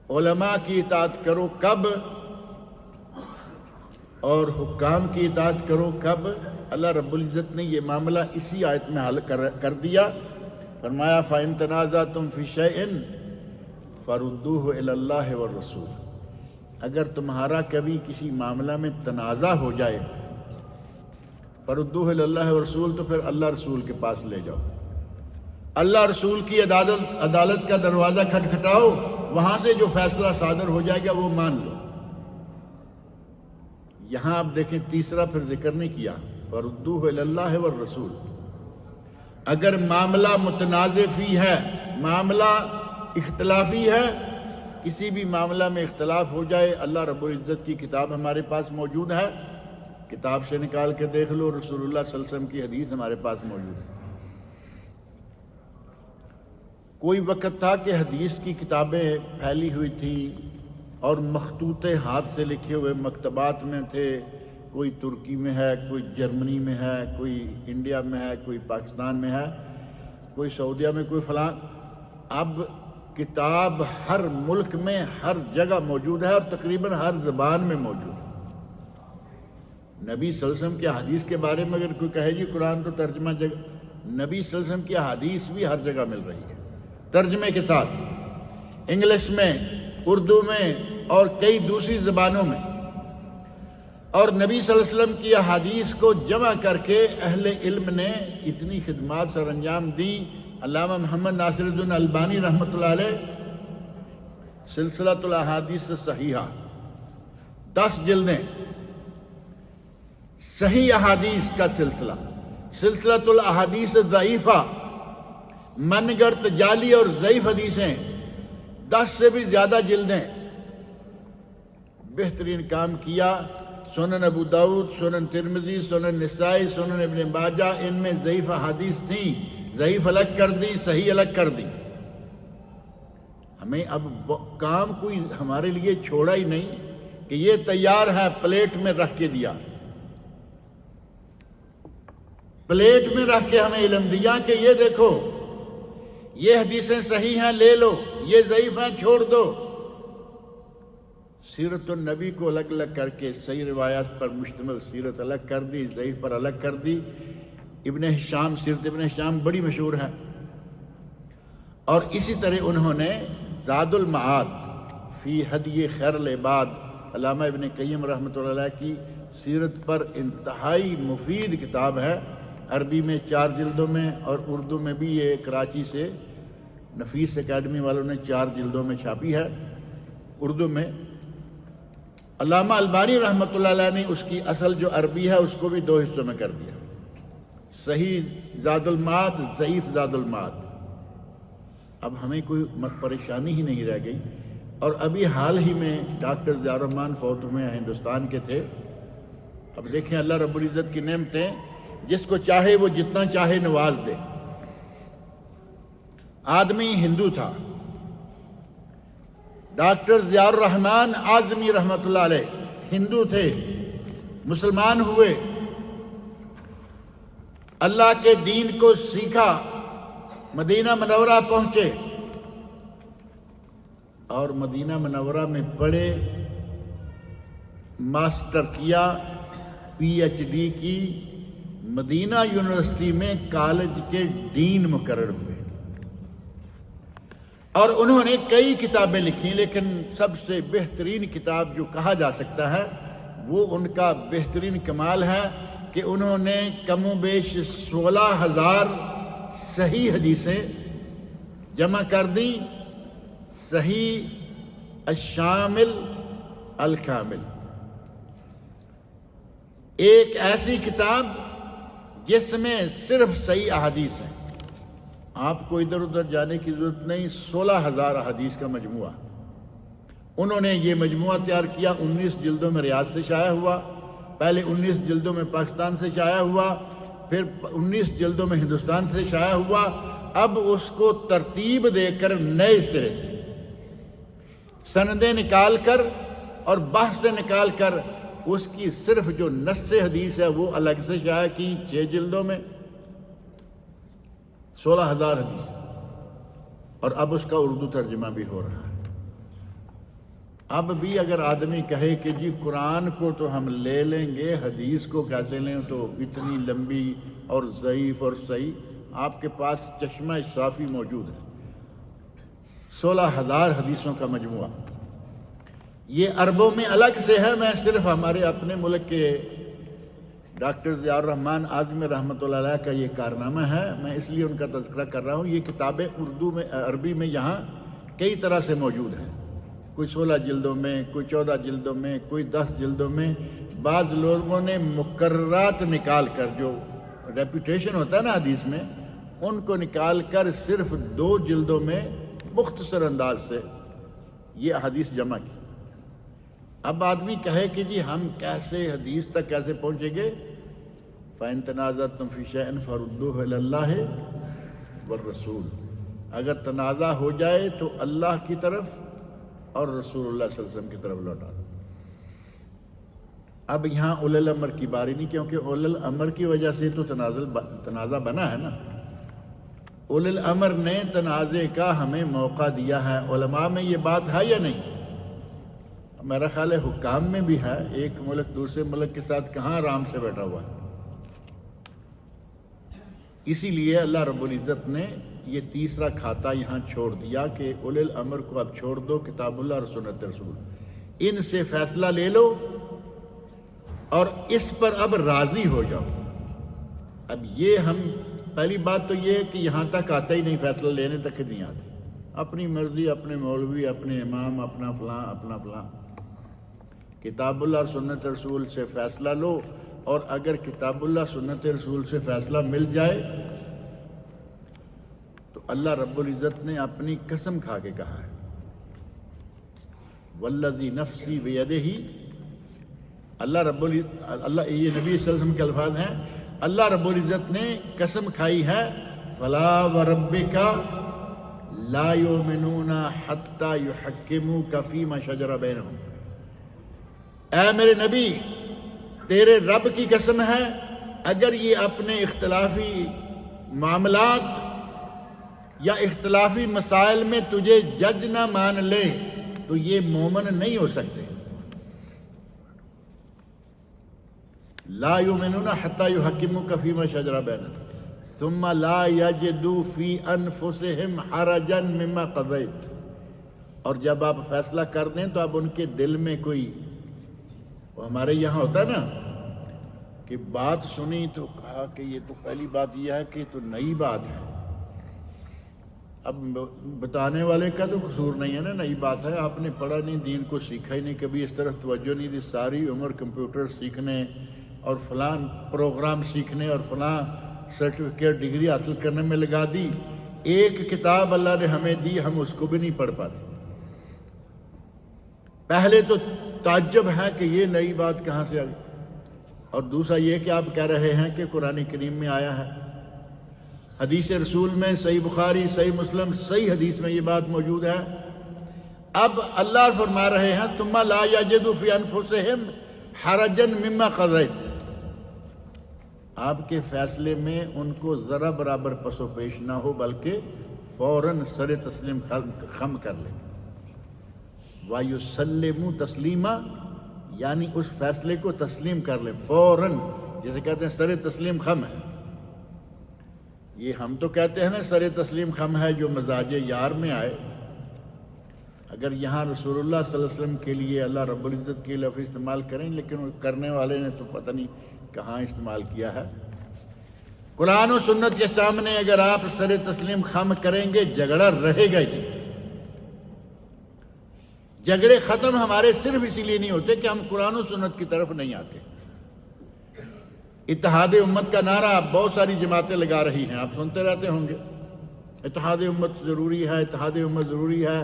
علماء کی اطاعت کرو کب اور حکام کی اطاعت کرو کب؟ اللہ رب العزت نے یہ معاملہ اسی آیت میں حل کر دیا، فرمایا فَإِن تَنَازَعْتُمْ فِي شَيْءٍ فَرُدُّوهُ إِلَى اللَّهِ وَالرَّسُولِ، اگر تمہارا کبھی کسی معاملہ میں تنازع ہو جائے، فَرُدُّوهُ إِلَى اللَّهِ وَالرَّسُولِ، تو پھر اللہ رسول کے پاس لے جاؤ، اللہ رسول کی عدالت کا دروازہ کھٹکھٹاؤ، وہاں سے جو فیصلہ صادر ہو جائے گا وہ مان لو۔ یہاں آپ دیکھیں تیسرا پھر ذکر نہیں کیا، فَرُدُّوهُ إِلَى اللَّهِ وَالرَّسُولِ۔ اگر معاملہ متنازع فی ہے، معاملہ اختلافی ہے، کسی بھی معاملہ میں اختلاف ہو جائے، اللہ رب العزت کی کتاب ہمارے پاس موجود ہے، کتاب سے نکال کے دیکھ لو، رسول اللہ صلی اللہ علیہ وسلم کی حدیث ہمارے پاس موجود ہے۔ کوئی وقت تھا کہ حدیث کی کتابیں پھیلی ہوئی تھیں اور مخطوطے ہاتھ سے لکھے ہوئے مکتبات میں تھے، کوئی ترکی میں ہے، کوئی جرمنی میں ہے، کوئی انڈیا میں ہے، کوئی پاکستان میں ہے، کوئی سعودیہ میں، کوئی فلاں۔ اب کتاب ہر ملک میں ہر جگہ موجود ہے اور تقریباً ہر زبان میں موجود ہے۔ نبی صلی اللہ علیہ وسلم کی حدیث کے بارے میں اگر کوئی کہے جی قرآن تو ترجمہ جگہ، نبی صلی اللہ علیہ وسلم کی حدیث بھی ہر جگہ مل رہی ہے ترجمے کے ساتھ، انگلش میں، اردو میں اور کئی دوسری زبانوں میں۔ اور نبی صلی اللہ علیہ وسلم کی احادیث کو جمع کر کے اہل علم نے اتنی خدمات سر انجام دی۔ علامہ محمد ناصر الدین البانی رحمۃ اللہ علیہ سلسلۃ الاحادیث صحیحہ 10 جلدیں، صحیح احادیث کا سلسلہ، سلسلۃ الاحادیث ضعیفہ، من گڑت جعلی اور ضعیف حدیثیں، 10 سے بھی زیادہ جلدیں، بہترین کام کیا۔ سنن ابو داؤد، سنن ترمذی، سنن نسائی، سنن ابن ماجہ، ان میں ضعیف احادیث تھیں، ضعیف الگ کر دی، صحیح الگ کر دی۔ ہمیں اب کام کوئی ہمارے لیے چھوڑا ہی نہیں کہ یہ تیار ہے، پلیٹ میں رکھ کے دیا، پلیٹ میں رکھ کے ہمیں علم دیا کہ یہ دیکھو یہ حدیثیں صحیح ہیں لے لو، یہ ضعیف ہیں چھوڑ دو۔ سیرت النبی کو الگ الگ کر کے صحیح روایات پر مشتمل سیرت الگ کر دی، ضعیف پر الگ کر دی۔ ابن ہشام، سیرت ابن ہشام بڑی مشہور ہے، اور اسی طرح انہوں نے زاد المعاد فی ہدی خیر العباد، علامہ ابن قیم رحمۃ اللہ علیہ کی سیرت پر انتہائی مفید کتاب ہے، عربی میں 4 جلدوں میں، اور اردو میں بھی یہ کراچی سے نفیس اکیڈمی والوں نے 4 جلدوں میں چھاپی ہے اردو میں۔ علامہ البانی رحمۃ اللہ علیہ نے اس کی اصل جو عربی ہے اس کو بھی 2 حصوں میں کر دیا، صحیح زاد المعاد، ضعیف زاد المعاد۔ اب ہمیں کوئی پریشانی ہی نہیں رہ گئی۔ اور ابھی حال ہی میں ڈاکٹر ضیاء الرحمن فوت ہوئے ہیں، ہندوستان کے تھے۔ اب دیکھیں اللہ رب العزت کی نعمتیں، جس کو چاہے وہ جتنا چاہے نواز دے۔ آدمی ہندو تھا، ڈاکٹر ضیاء الرحمن اعظمی رحمۃ اللہ علیہ ہندو تھے، مسلمان ہوئے، اللہ کے دین کو سیکھا، مدینہ منورہ پہنچے اور مدینہ منورہ میں پڑھے، ماسٹر کیا، پی ایچ ڈی کی، مدینہ یونیورسٹی میں کالج کے ڈین مقرر ہوئے، اور انہوں نے کئی کتابیں لکھی، لیکن سب سے بہترین کتاب جو کہا جا سکتا ہے وہ ان کا بہترین کمال ہے کہ انہوں نے کم و بیش 16,000 صحیح حدیثیں جمع کر دیں، صحیح الشامل الکامل، ایک ایسی کتاب جس میں صرف صحیح احادیث ہیں، آپ کو ادھر ادھر جانے کی ضرورت نہیں، 16,000 احادیث کا مجموعہ۔ انہوں نے یہ مجموعہ تیار کیا، 19 جلدوں میں ریاض سے شائع ہوا، پہلے 19 جلدوں میں پاکستان سے شائع ہوا، پھر 19 جلدوں میں ہندوستان سے شائع ہوا۔ اب اس کو ترتیب دے کر نئے سرے سے سندیں نکال کر اور بحثیں نکال کر اس کی صرف جو نص حدیث ہے وہ الگ سے شائع کی 6 جلدوں میں، 16,000 حدیث، اور اب اس کا اردو ترجمہ بھی ہو رہا ہے۔ اب بھی اگر آدمی کہے کہ جی قرآن کو تو ہم لے لیں گے، حدیث کو کیسے لیں، تو اتنی لمبی اور ضعیف اور صحیح، آپ کے پاس چشمہ صافی موجود ہے، 16,000 حدیثوں کا مجموعہ۔ یہ عربوں میں الگ سے ہے، میں صرف ہمارے اپنے ملک کے ڈاکٹر ضیاء الرحمن اعظمی رحمۃ اللہ علیہ کا یہ کارنامہ ہے، میں اس لیے ان کا تذکرہ کر رہا ہوں۔ یہ کتابیں اردو میں، عربی میں یہاں کئی طرح سے موجود ہیں، کوئی 16 جلدوں میں، کوئی 14 جلدوں میں، کوئی 10 جلدوں میں۔ بعض لوگوں نے مقررات نکال کر، جو ریپوٹیشن ہوتا ہے نا حدیث میں، ان کو نکال کر صرف 2 جلدوں میں مختصر انداز سے یہ حدیث جمع کی۔ اب آدمی کہے کہ جی ہم کیسے حدیث تک کیسے پہنچیں گے؟ فَإِن تَنَازَعْتُمْ فِي شَيْءٍ فَرُدُّوهُ إِلَى اللَّهِ وَالرَّسُولِ، اگر تنازع ہو جائے تو اللہ کی طرف اور رسول اللہ صلی اللہ علیہ وسلم کی طرف لوٹا دو۔ اب یہاں اولی الامر کی باری نہیں، کیونکہ اولی الامر کی وجہ سے تو تنازع بنا ہے نا۔ اولی الامر نے تنازع کا ہمیں موقع دیا ہے۔ علماء میں یہ بات ہے یا نہیں؟ میرا خیال ہے حکام میں بھی ہے۔ ایک ملک دوسرے ملک کے ساتھ کہاں آرام سے بیٹھا ہوا ہے۔ اسی لیے اللہ رب العزت نے یہ تیسرا کھاتا یہاں چھوڑ دیا کہ اولی الامر کو اب چھوڑ دو، کتاب اللہ اور سنت رسول، ان سے فیصلہ لے لو اور اس پر اب راضی ہو جاؤ۔ اب یہ ہم پہلی بات تو یہ ہے کہ یہاں تک آتا ہی نہیں، فیصلہ لینے تک نہیں آتے۔ اپنی مرضی، اپنے مولوی، اپنے امام، اپنا فلاں اپنا فلاں۔ کتاب اللہ اور سنت رسول سے فیصلہ لو، اور اگر کتاب اللہ سنت رسول سے فیصلہ مل جائے تو اللہ رب العزت نے اپنی قسم کھا کے کہا ہے، والذی نفسی بیدہ، اللہ یہ نبی صلی اللہ علیہ وسلم کے الفاظ ہیں، اللہ رب العزت نے قسم کھائی ہے، فلا وربک لا یؤمنون حتی یحکموک فیما شجر بینہم، اے میرے نبی تیرے رب کی قسم ہے، اگر یہ اپنے اختلافی معاملات یا اختلافی مسائل میں تجھے جج نہ مان لے تو یہ مومن نہیں ہو سکتے۔ لا یؤمنون حتی یحکموک فیما شجر بینہم ثم لا یجدوا فی انفسہم حرجا مما قضیت، اور جب آپ فیصلہ کر دیں تو اب ان کے دل میں کوئی، وہ ہمارے یہاں ہوتا ہے نا کہ بات سنی تو کہا کہ یہ تو پہلی بات یہ ہے کہ یہ تو نئی بات ہے۔ اب بتانے والے کا تو قصور نہیں ہے نا، نئی بات ہے، آپ نے پڑھا نہیں، دین کو سیکھا ہی نہیں، کبھی اس طرف توجہ نہیں دی، ساری عمر کمپیوٹر سیکھنے اور فلاں پروگرام سیکھنے اور فلاں سرٹیفکیٹ ڈگری حاصل کرنے میں لگا دی۔ ایک کتاب اللہ نے ہمیں دی، ہم اس کو بھی نہیں پڑھ پاتے۔ پہلے تو تعجب ہے کہ یہ نئی بات کہاں سے آ گئی، اور دوسرا یہ کہ آپ کہہ رہے ہیں کہ قرآن کریم میں آیا ہے، حدیث رسول میں، صحیح بخاری، صحیح مسلم، صحیح حدیث میں یہ بات موجود ہے۔ اب اللہ فرما رہے ہیں ثم لا یجدوا فی انفسہم حرجا مما قضیت، آپ کے فیصلے میں ان کو ذرا برابر پس و پیش نہ ہو، بلکہ فوراً سر تسلیم خم کر لیں۔ وَيُسَلِّمُوا تَسْلِيمًا، یعنی اس فیصلے کو تسلیم کر لیں فوراً، جیسے کہتے ہیں سر تسلیم خم ہے۔ یہ ہم تو کہتے ہیں نا سر تسلیم خم ہے جو مزاج یار میں آئے، اگر یہاں رسول اللہ صلی اللہ علیہ وسلم کے لیے اللہ رب العزت کے لفظ استعمال کریں، لیکن کرنے والے نے تو پتہ نہیں کہاں استعمال کیا ہے۔ قرآن و سنت کے سامنے اگر آپ سر تسلیم خم کریں گے، جھگڑا رہے گا ہی۔ جھگڑے ختم ہمارے صرف اسی لیے نہیں ہوتے کہ ہم قرآن و سنت کی طرف نہیں آتے۔ اتحاد امت کا نعرہ بہت ساری جماعتیں لگا رہی ہیں، آپ سنتے رہتے ہوں گے، اتحاد امت ضروری ہے، اتحاد امت ضروری ہے،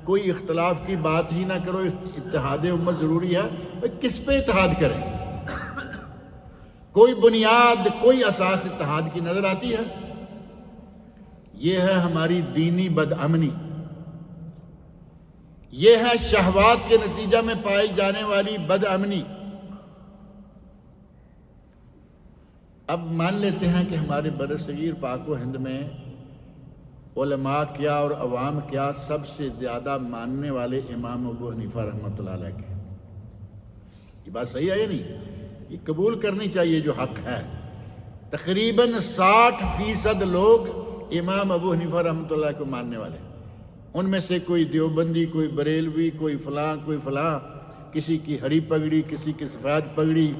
کوئی اختلاف کی بات ہی نہ کرو، اتحاد امت ضروری ہے۔ کس پہ اتحاد کریں؟ کوئی بنیاد، کوئی اساس اتحاد کی نظر آتی ہے؟ یہ ہے ہماری دینی بدامنی، یہ ہے شہوات کے نتیجہ میں پائی جانے والی بدامنی۔ اب مان لیتے ہیں کہ ہمارے برصغیر پاک و ہند میں علماء کیا اور عوام کیا سب سے زیادہ ماننے والے امام ابو حنیفہ رحمۃ اللہ علیہ کے۔ یہ بات صحیح ہے یا نہیں؟ یہ قبول کرنی چاہیے جو حق ہے۔ تقریباً 60% لوگ امام ابو حنیفہ رحمۃ اللہ کو ماننے والے، ان میں سے کوئی دیوبندی، کوئی بریلوی، کوئی فلاں، کوئی فلاں، کسی کی ہری پگڑی، کسی کی سفید پگڑی،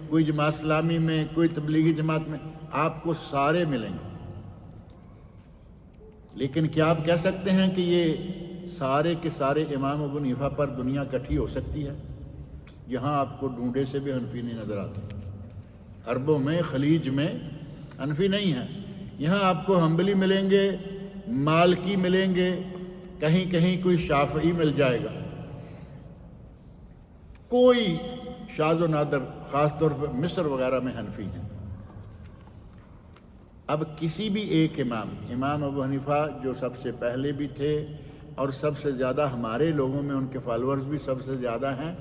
کوئی جماعت اسلامی میں، کوئی تبلیغی جماعت میں، آپ کو سارے ملیں گے۔ لیکن کیا آپ کہہ سکتے ہیں کہ یہ سارے کے سارے امام ابو حنیفہ پر دنیا کٹھی ہو سکتی ہے؟ یہاں آپ کو ڈھونڈے سے بھی حنفی نہیں نظر آتے، عربوں میں، خلیج میں حنفی نہیں ہے۔ یہاں آپ کو حنبلی ملیں گے، مالکی ملیں گے، کہیں کہیں کوئی شافعی مل جائے گا، کوئی شاذ و نادر، خاص طور پر مصر وغیرہ میں حنفی ہیں۔ اب کسی بھی ایک امام ابو حنیفہ جو سب سے پہلے بھی تھے اور سب سے زیادہ ہمارے لوگوں میں ان کے فالورز بھی سب سے زیادہ ہیں،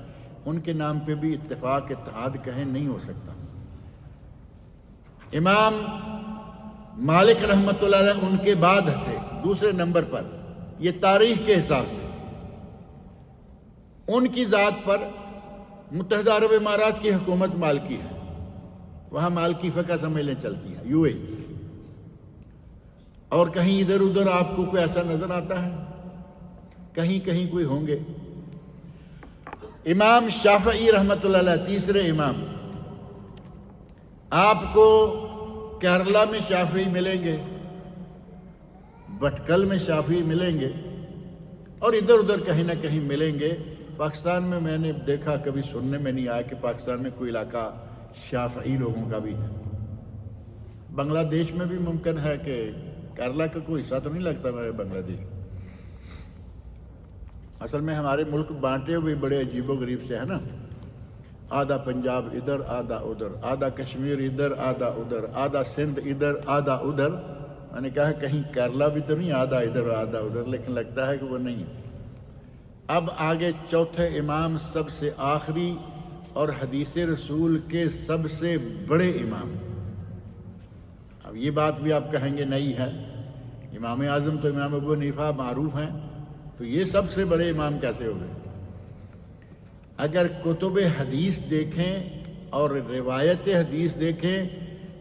ان کے نام پہ بھی اتحاد کہیں نہیں ہو سکتا۔ امام مالک رحمۃ اللہ علیہ ان کے بعد تھے دوسرے نمبر پر، یہ تاریخ کے حساب سے۔ ان کی ذات پر متحدہ عرب امارات کی حکومت مالکی ہے، وہاں مالکی فقہ سمجھ لیں چلتی ہے، یو اے ای۔ اور کہیں ادھر ادھر آپ کو کوئی ایسا نظر آتا ہے؟ کہیں کہیں کوئی ہوں گے۔ امام شافعی رحمۃ اللہ علیہ تیسرے امام، آپ کو کیرلا میں شافعی ملیں گے، بٹکل میں شافعی ملیں گے، اور ادھر ادھر کہیں نہ کہیں ملیں گے۔ پاکستان میں نے دیکھا، کبھی سننے میں نہیں آیا کہ پاکستان میں کوئی علاقہ شافعی لوگوں کا بھی ہے۔ بنگلہ دیش میں بھی ممکن ہے کہ کیرلا کا کوئی حصہ تو نہیں لگتا میرے بنگلہ دیش۔ اصل میں ہمارے ملک بانٹے ہوئے بڑے عجیب و غریب سے ہے نا، آدھا پنجاب ادھر آدھا ادھر، آدھا کشمیر ادھر آدھا ادھر، آدھا سندھ ادھر آدھا ادھر۔ میں نے کہا کہیں کیرلا بھی تو نہیں آدھا ادھر آدھا ادھر، لیکن لگتا ہے کہ وہ نہیں ہے۔ اب آگے چوتھے امام، سب سے آخری اور حدیث رسول کے سب سے بڑے امام۔ اب یہ بات بھی آپ کہیں گے نہیں ہے، امام اعظم تو امام ابو حنیفہ معروف ہیں، تو یہ سب سے بڑے امام کیسے ہو گئے؟ اگر کتب حدیث دیکھیں اور روایت حدیث دیکھیں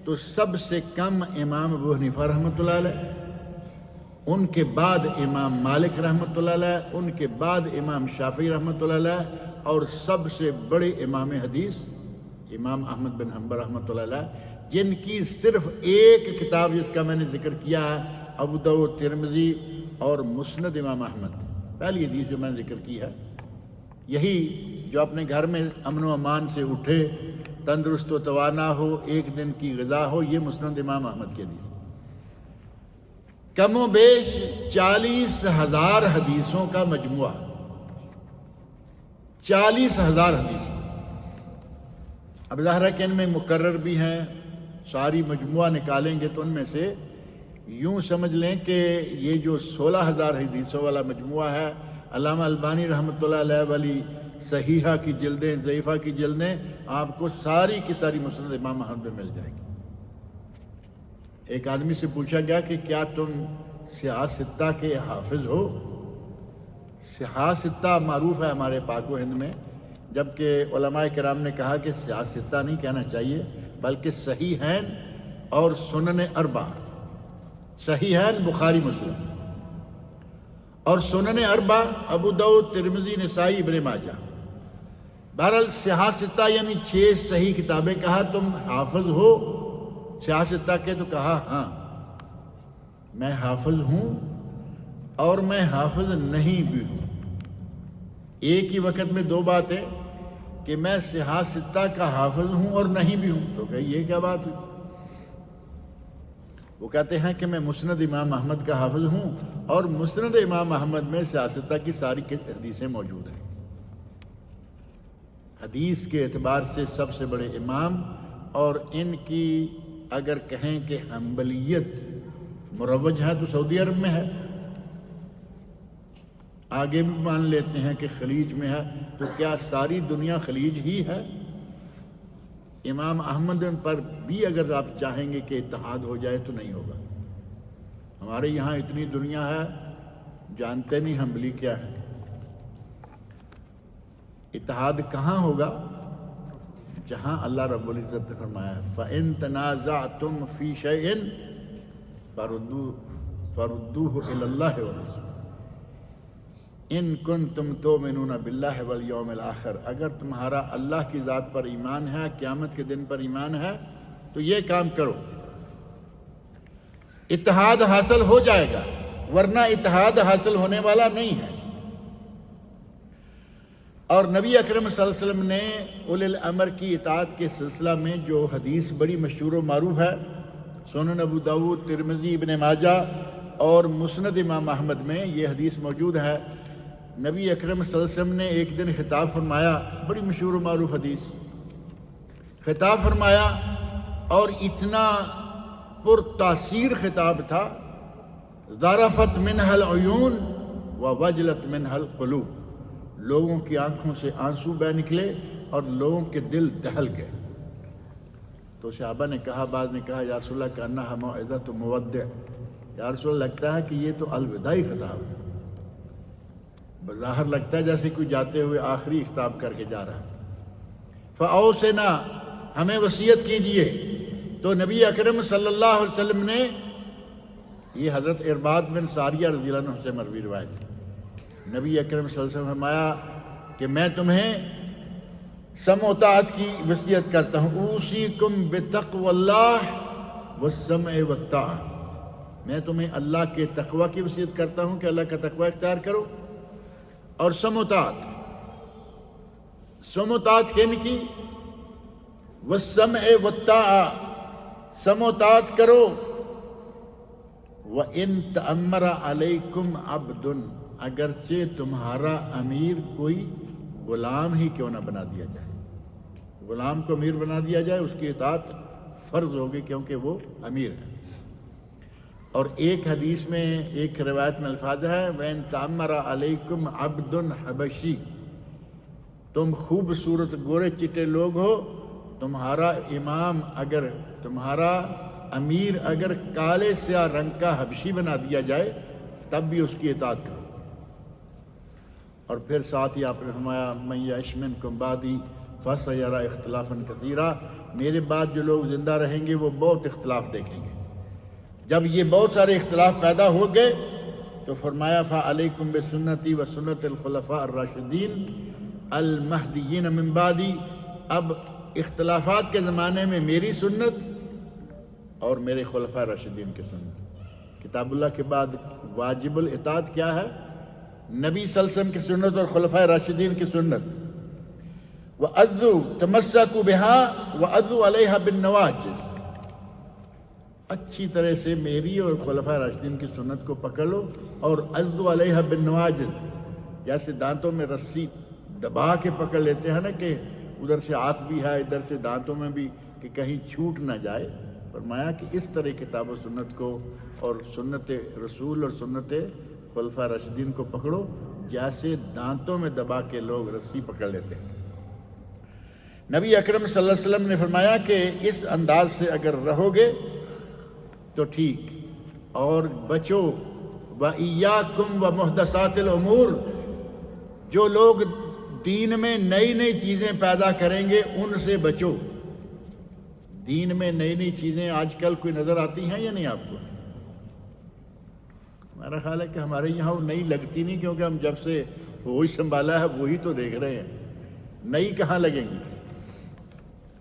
تو سب سے کم امام ابو حنیفہ رحمۃ اللہ علیہ، ان کے بعد امام مالک رحمۃ اللہ علیہ، ان کے بعد امام شافعی رحمۃ اللہ علیہ، اور سب سے بڑے امام حدیث امام احمد بن حنبل رحمۃ اللہ علیہ، جن کی صرف ایک کتاب جس کا میں نے ذکر کیا ہے، ابو داؤد، ترمذی اور مسند امام احمد، پہلی حدیث جو میں نے ذکر کی ہے، یہی جو اپنے گھر میں امن و امان سے اٹھے، تندرست و توانا ہو، ایک دن کی غذا ہو، یہ مسند امام احمد کی حدیث۔ کم و بیش 40,000 حدیثوں کا مجموعہ، 40,000 حدیث۔ اب ظاہر ہے کہ ان میں مقرر بھی ہیں، ساری مجموعہ نکالیں گے تو ان میں سے یوں سمجھ لیں کہ یہ جو 16,000 حدیثوں والا مجموعہ ہے، علامہ البانی رحمۃ اللہ علیہ والی صحیحہ کی جلدیں، ضعیفہ کی جلدیں آپ کو ساری کی ساری مسند امام احمد میں مل جائیں گی۔ ایک آدمی سے پوچھا گیا کہ کیا تم سیاہ ستہ کے حافظ ہو؟ سیاہ ستہ معروف ہے ہمارے پاک و ہند میں، جبکہ علماء کرام نے کہا کہ سیاہ ستہ نہیں کہنا چاہیے، بلکہ صحیحین اور سنن اربع۔ صحیحین بخاری مسلم اور سنن اربع ابو داؤد، ترمذی، نسائی، ابن ماجہ۔ بہرحال سیاہ ستہ یعنی 6 صحیح کتابیں۔ کہا تم حافظ ہو سیاہ ستہ کے؟ تو کہا ہاں میں حافظ ہوں اور میں حافظ نہیں بھی ہوں۔ ایک ہی وقت میں دو باتیں کہ میں سیاہ ستہ کا حافظ ہوں اور نہیں بھی ہوں، تو کہ یہ کیا بات ہے؟ وہ کہتے ہیں کہ میں مسند امام احمد کا حافظ ہوں اور مسند امام احمد میں سیاہ ستہ کی ساری حدیثیں موجود ہیں۔ حدیث کے اعتبار سے سب سے بڑے امام، اور ان کی اگر کہیں کہ حنبلیت مروج ہے تو سعودی عرب میں ہے، آگے بھی مان لیتے ہیں کہ خلیج میں ہے، تو کیا ساری دنیا خلیج ہی ہے؟ امام احمد پر بھی اگر آپ چاہیں گے کہ اتحاد ہو جائے تو نہیں ہوگا۔ ہمارے یہاں اتنی دنیا ہے، جانتے نہیں حنبلی کیا ہے۔ اتحاد کہاں ہوگا؟ جہاں اللہ رب العزت نے فرمایا ہے فَإِن تَنَازَعْتُمْ فِي شَيْءٍ فَرُدُّوهُ إِلَى اللَّهِ وَالرَّسُولِ ان کنتم تؤمنون باللہ والیوم الآخر۔ اگر تمہارا اللہ کی ذات پر ایمان ہے، قیامت کے دن پر ایمان ہے، تو یہ کام کرو، اتحاد حاصل ہو جائے گا، ورنہ اتحاد حاصل ہونے والا نہیں ہے۔ اور نبی اکرم صلی اللہ علیہ وسلم نے اولی الامر کی اطاعت کے سلسلہ میں جو حدیث بڑی مشہور و معروف ہے، سنن ابو داؤد، ترمذی، ابن ماجہ اور مسند امام احمد میں یہ حدیث موجود ہے۔ نبی اکرم صلی اللہ علیہ وسلم نے ایک دن خطاب فرمایا، بڑی مشہور و معروف حدیث، خطاب فرمایا اور اتنا پر تاثیر خطاب تھا. ذرفت منها العیون ووجلت منها القلوب. لوگوں کی آنکھوں سے آنسو بہ نکلے اور لوگوں کے دل دہل گئے. تو صحابہ نے کہا، بعض نے کہا یا رسول اللہ کانہا موعظۃ مودع، یا رسول اللہ لگتا ہے کہ یہ تو الوداعی خطاب ہے. بظاہر لگتا ہے جیسے کوئی جاتے ہوئے آخری خطاب کر کے جا رہا ہے. فاوصنا، ہمیں وصیت کیجئے. تو نبی اکرم صلی اللہ علیہ وسلم نے، یہ حضرت ارباد بن ساریہ رضی اللہ عنہ سے مروی روایت ہے، نبی اکرم صلی اللہ علیہ وسلم نے فرمایا کہ میں تمہیں سمع و طاعت کی وصیت کرتا ہوں. اوصیکم بتقوی اللہ والسمع والطاعہ. میں تمہیں اللہ کے تقوی کی وصیت کرتا ہوں کہ اللہ کا تقوی اختیار کرو اور سمع و طاعت. سمع و طاعت کن کی؟ والسمع والطاعہ، سمع و طاعت کرو. وَإِن تَأَمَّرَ عَلَيْكُمْ عَبْدٌ، اگرچہ تمہارا امیر کوئی غلام ہی کیوں نہ بنا دیا جائے. غلام کو امیر بنا دیا جائے، اس کی اطاعت فرض ہوگی کیونکہ وہ امیر ہے. اور ایک حدیث میں، ایک روایت میں الفاظ ہے وَإِن تَأَمَّرَ عَلَيْكُمْ عَبْدٌ حَبَشِي، تم خوبصورت گورے چٹے لوگ ہو، تمہارا امام اگر، تمہارا امیر اگر کالے سیاہ رنگ کا حبشی بنا دیا جائے تب بھی اس کی اطاعت کرو. اور پھر ساتھ ہی آپ نے فرمایا مَن یعش منکم بعدی فسیری اختلافا کثیرا، میرے بعد جو لوگ زندہ رہیں گے وہ بہت اختلاف دیکھیں گے. جب یہ بہت سارے اختلاف پیدا ہو گئے تو فرمایا فعلیکم بسنتی وسنت الخلفاء الراشدین المہدیین من بعدی. اب اختلافات کے زمانے میں میری سنت اور میرے خلفاء راشدین کی سنت. کتاب اللہ کے بعد واجب الاطاعت کیا ہے؟ نبی صلی اللہ علیہ وسلم کی سنت اور خلفاء راشدین کی سنت. وَأَذُّوا تَمَسَّكُوا بِهَا وَأَذُّوا عَلَيْهَا بِالنَّوَاجِذ. اچھی طرح سے میری اور خلفاء راشدین کی سنت کو پکڑ لو اور عَذُّوا عَلَيْهَا بِالنَّوَاجِذ، جیسے دانتوں میں رسی دبا کے پکڑ لیتے ہیں نا کہ ادھر سے ہاتھ بھی ہے ادھر سے دانتوں میں بھی کہ کہیں چھوٹ نہ جائے. فرمایا کہ اس طرح کتاب و سنت کو اور سنت رسول اور سنت خلفاء راشدین کو پکڑو جیسے دانتوں میں دبا کے لوگ رسی پکڑ لیتے ہیں. نبی اکرم صلی اللہ علیہ وسلم نے فرمایا کہ اس انداز سے اگر رہو گے تو ٹھیک، اور بچو. وَإِيَّاكُمْ وَمُحْدَثَاتِ الْأُمُورِ، جو لوگ دین میں نئی نئی چیزیں پیدا کریں گے ان سے بچو. دین میں نئی نئی چیزیں آج کل کوئی نظر آتی ہیں یا نہیں آپ کو؟ میرا خیال ہے کہ ہمارے یہاں وہ نئی لگتی نہیں، کیونکہ ہم جب سے ہوش سنبھالا ہے وہی تو دیکھ رہے ہیں. نئی کہاں لگیں گی؟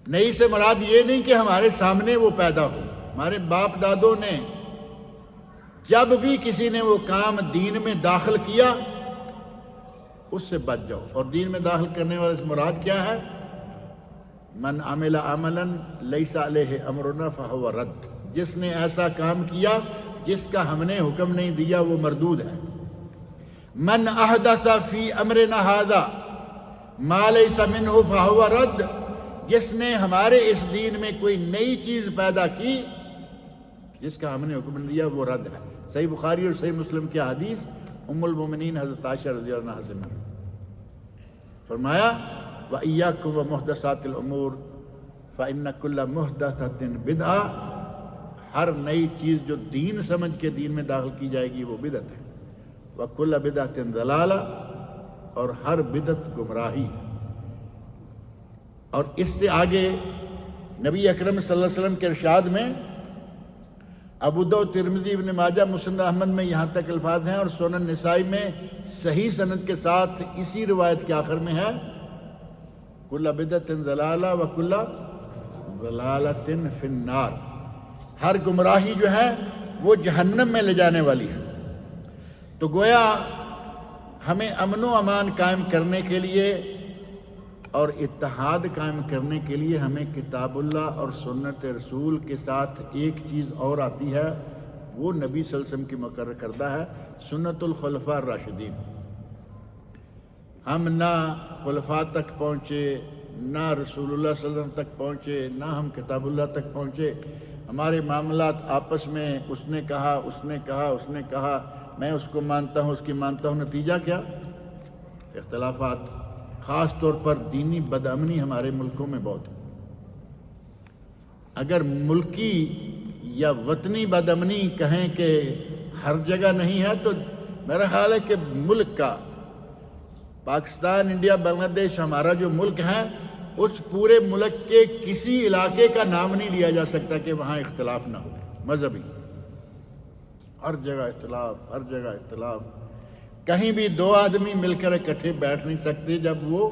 نئی سے مراد یہ نہیں کہ ہمارے سامنے وہ پیدا ہو. ہمارے باپ دادوں نے جب بھی کسی نے وہ کام دین میں داخل کیا اس سے بچ جاؤ. اور دین میں داخل کرنے والے سے مراد کیا ہے؟ من عمل عملا لیس علیہ امرنا فہو رد. جس نے ایسا کام کیا جس کا ہم نے حکم نہیں دیا وہ مردود ہے. من احدث فی امرنا ھذا ما لیس منہ فہو رد. جس نے ہمارے اس دین میں کوئی نئی چیز پیدا کی جس کا ہم نے حکم نہیں دیا وہ رد ہے. صحیح بخاری اور صحیح مسلم کی حدیث ام المومنین حضرت عائشہ رضی اللہ عنہا سے فرمایا وَإِيَّاكُمْ وَمُحْدَثَاتِ الْأُمُورِ فَإِنَّ كُلَّ مُحْدَثَةٍ بِدْعَةٍ. ہر نئی چیز جو دین سمجھ کے دین میں داخل کی جائے گی وہ بدعت ہے. وَكُلَّ بِدْعَةٍ ضَلَالَةٍ، اور ہر بدعت گمراہی ہے. اور اس سے آگے نبی اکرم صلی اللہ علیہ وسلم کے ارشاد میں ابو داؤد، ترمذی، ابن ماجہ، مسند احمد میں یہاں تک الفاظ ہیں، اور سنن نسائی میں صحیح سند کے ساتھ اسی روایت کے آخر میں ہے کل بدعۃ ضلالہ وکل ضلالۃ فی النار. ہر گمراہی جو ہے وہ جہنم میں لے جانے والی ہے. تو گویا ہمیں امن و امان قائم کرنے کے لیے اور اتحاد قائم کرنے کے لیے ہمیں کتاب اللہ اور سنت رسول کے ساتھ ایک چیز اور آتی ہے، وہ نبی صلی اللہ علیہ وسلم کی مقرر کردہ ہے، سنت الخلفاء الراشدین. ہم نہ خلفاء تک پہنچے، نہ رسول اللہ صلی اللہ علیہ وسلم تک پہنچے، نہ ہم کتاب اللہ تک پہنچے، ہمارے معاملات آپس میں اس نے کہا اس نے کہا اس نے کہا، میں اس کو مانتا ہوں اس کی مانتا ہوں، نتیجہ کیا؟ اختلافات، خاص طور پر دینی بدامنی ہمارے ملکوں میں بہت ہے۔ اگر ملکی یا وطنی بدامنی کہیں کہ ہر جگہ نہیں ہے تو میرا خیال ہے کہ ملک کا، پاکستان، انڈیا، بنگلہ دیش ہمارا جو ملک ہے، اس پورے ملک کے کسی علاقے کا نام نہیں لیا جا سکتا کہ وہاں اختلاف نہ ہو مذہبی۔ ہر جگہ اختلاف، ہر جگہ اختلاف۔ کہیں بھی دو آدمی مل کر اکٹھے بیٹھ نہیں سکتے جب وہ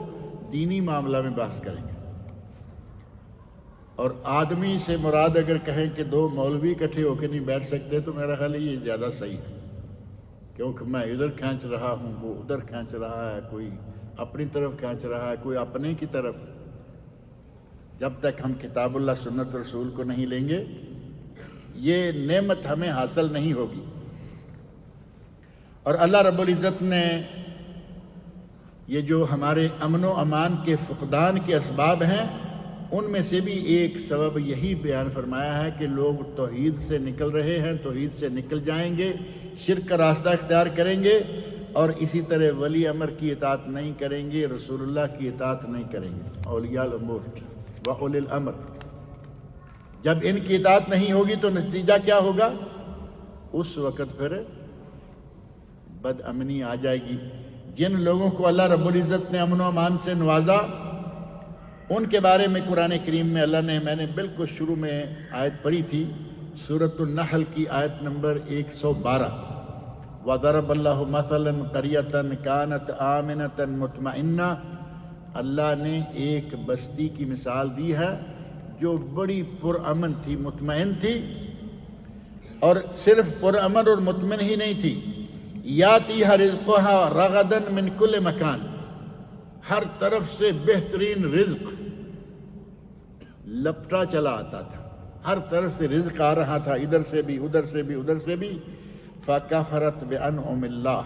دینی معاملہ میں بحث کریں گے۔ اور آدمی سے مراد اگر کہیں کہ دو مولوی اکٹھے ہو کے نہیں بیٹھ سکتے تو میرا خیال ہے یہ زیادہ صحیح ہے، کیونکہ میں ادھر کھینچ رہا ہوں، وہ ادھر کھینچ رہا ہے، کوئی اپنی طرف کھینچ رہا ہے، کوئی اپنے کی طرف۔ جب تک ہم کتاب اللہ سنت رسول کو نہیں لیں گے یہ نعمت ہمیں حاصل نہیں ہوگی۔ اور اللہ رب العزت نے یہ جو ہمارے امن و امان کے فقدان کے اسباب ہیں ان میں سے بھی ایک سبب یہی بیان فرمایا ہے کہ لوگ توحید سے نکل رہے ہیں، توحید سے نکل جائیں گے، شرک کا راستہ اختیار کریں گے، اور اسی طرح ولی امر کی اطاعت نہیں کریں گے، رسول اللہ کی اطاعت نہیں کریں گے، اولیاء الامور وأولی الامر۔ جب ان کی اطاعت نہیں ہوگی تو نتیجہ کیا ہوگا؟ اس وقت پھر بد امنی آ جائے گی۔ جن لوگوں کو اللہ رب العزت نے امن و امان سے نوازا ان کے بارے میں قرآن کریم میں اللہ نے، میں نے بالکل شروع میں آیت پڑھی تھی، سورۃ النحل کی آیت نمبر 112، وَضَرَبَ اللَّهُ مَثَلًا قَرْيَةً كَانَتْ آمِنَةً مُطْمَئِنَّةً۔ اللہ نے ایک بستی کی مثال دی ہے جو بڑی پرامن تھی، مطمئن تھی، اور صرف پرامن اور مطمئن ہی نہیں تھی، یاتیھا رزقھا رغدا من کل مکان، ہر طرف سے بہترین رزق لپٹا چلا آتا تھا، ہر طرف سے رزق آ رہا تھا، ادھر سے بھی ادھر سے بھی ادھر سے بھی۔ فَكَفَرَتْ بِأَنْعُمِ اللَّهِ،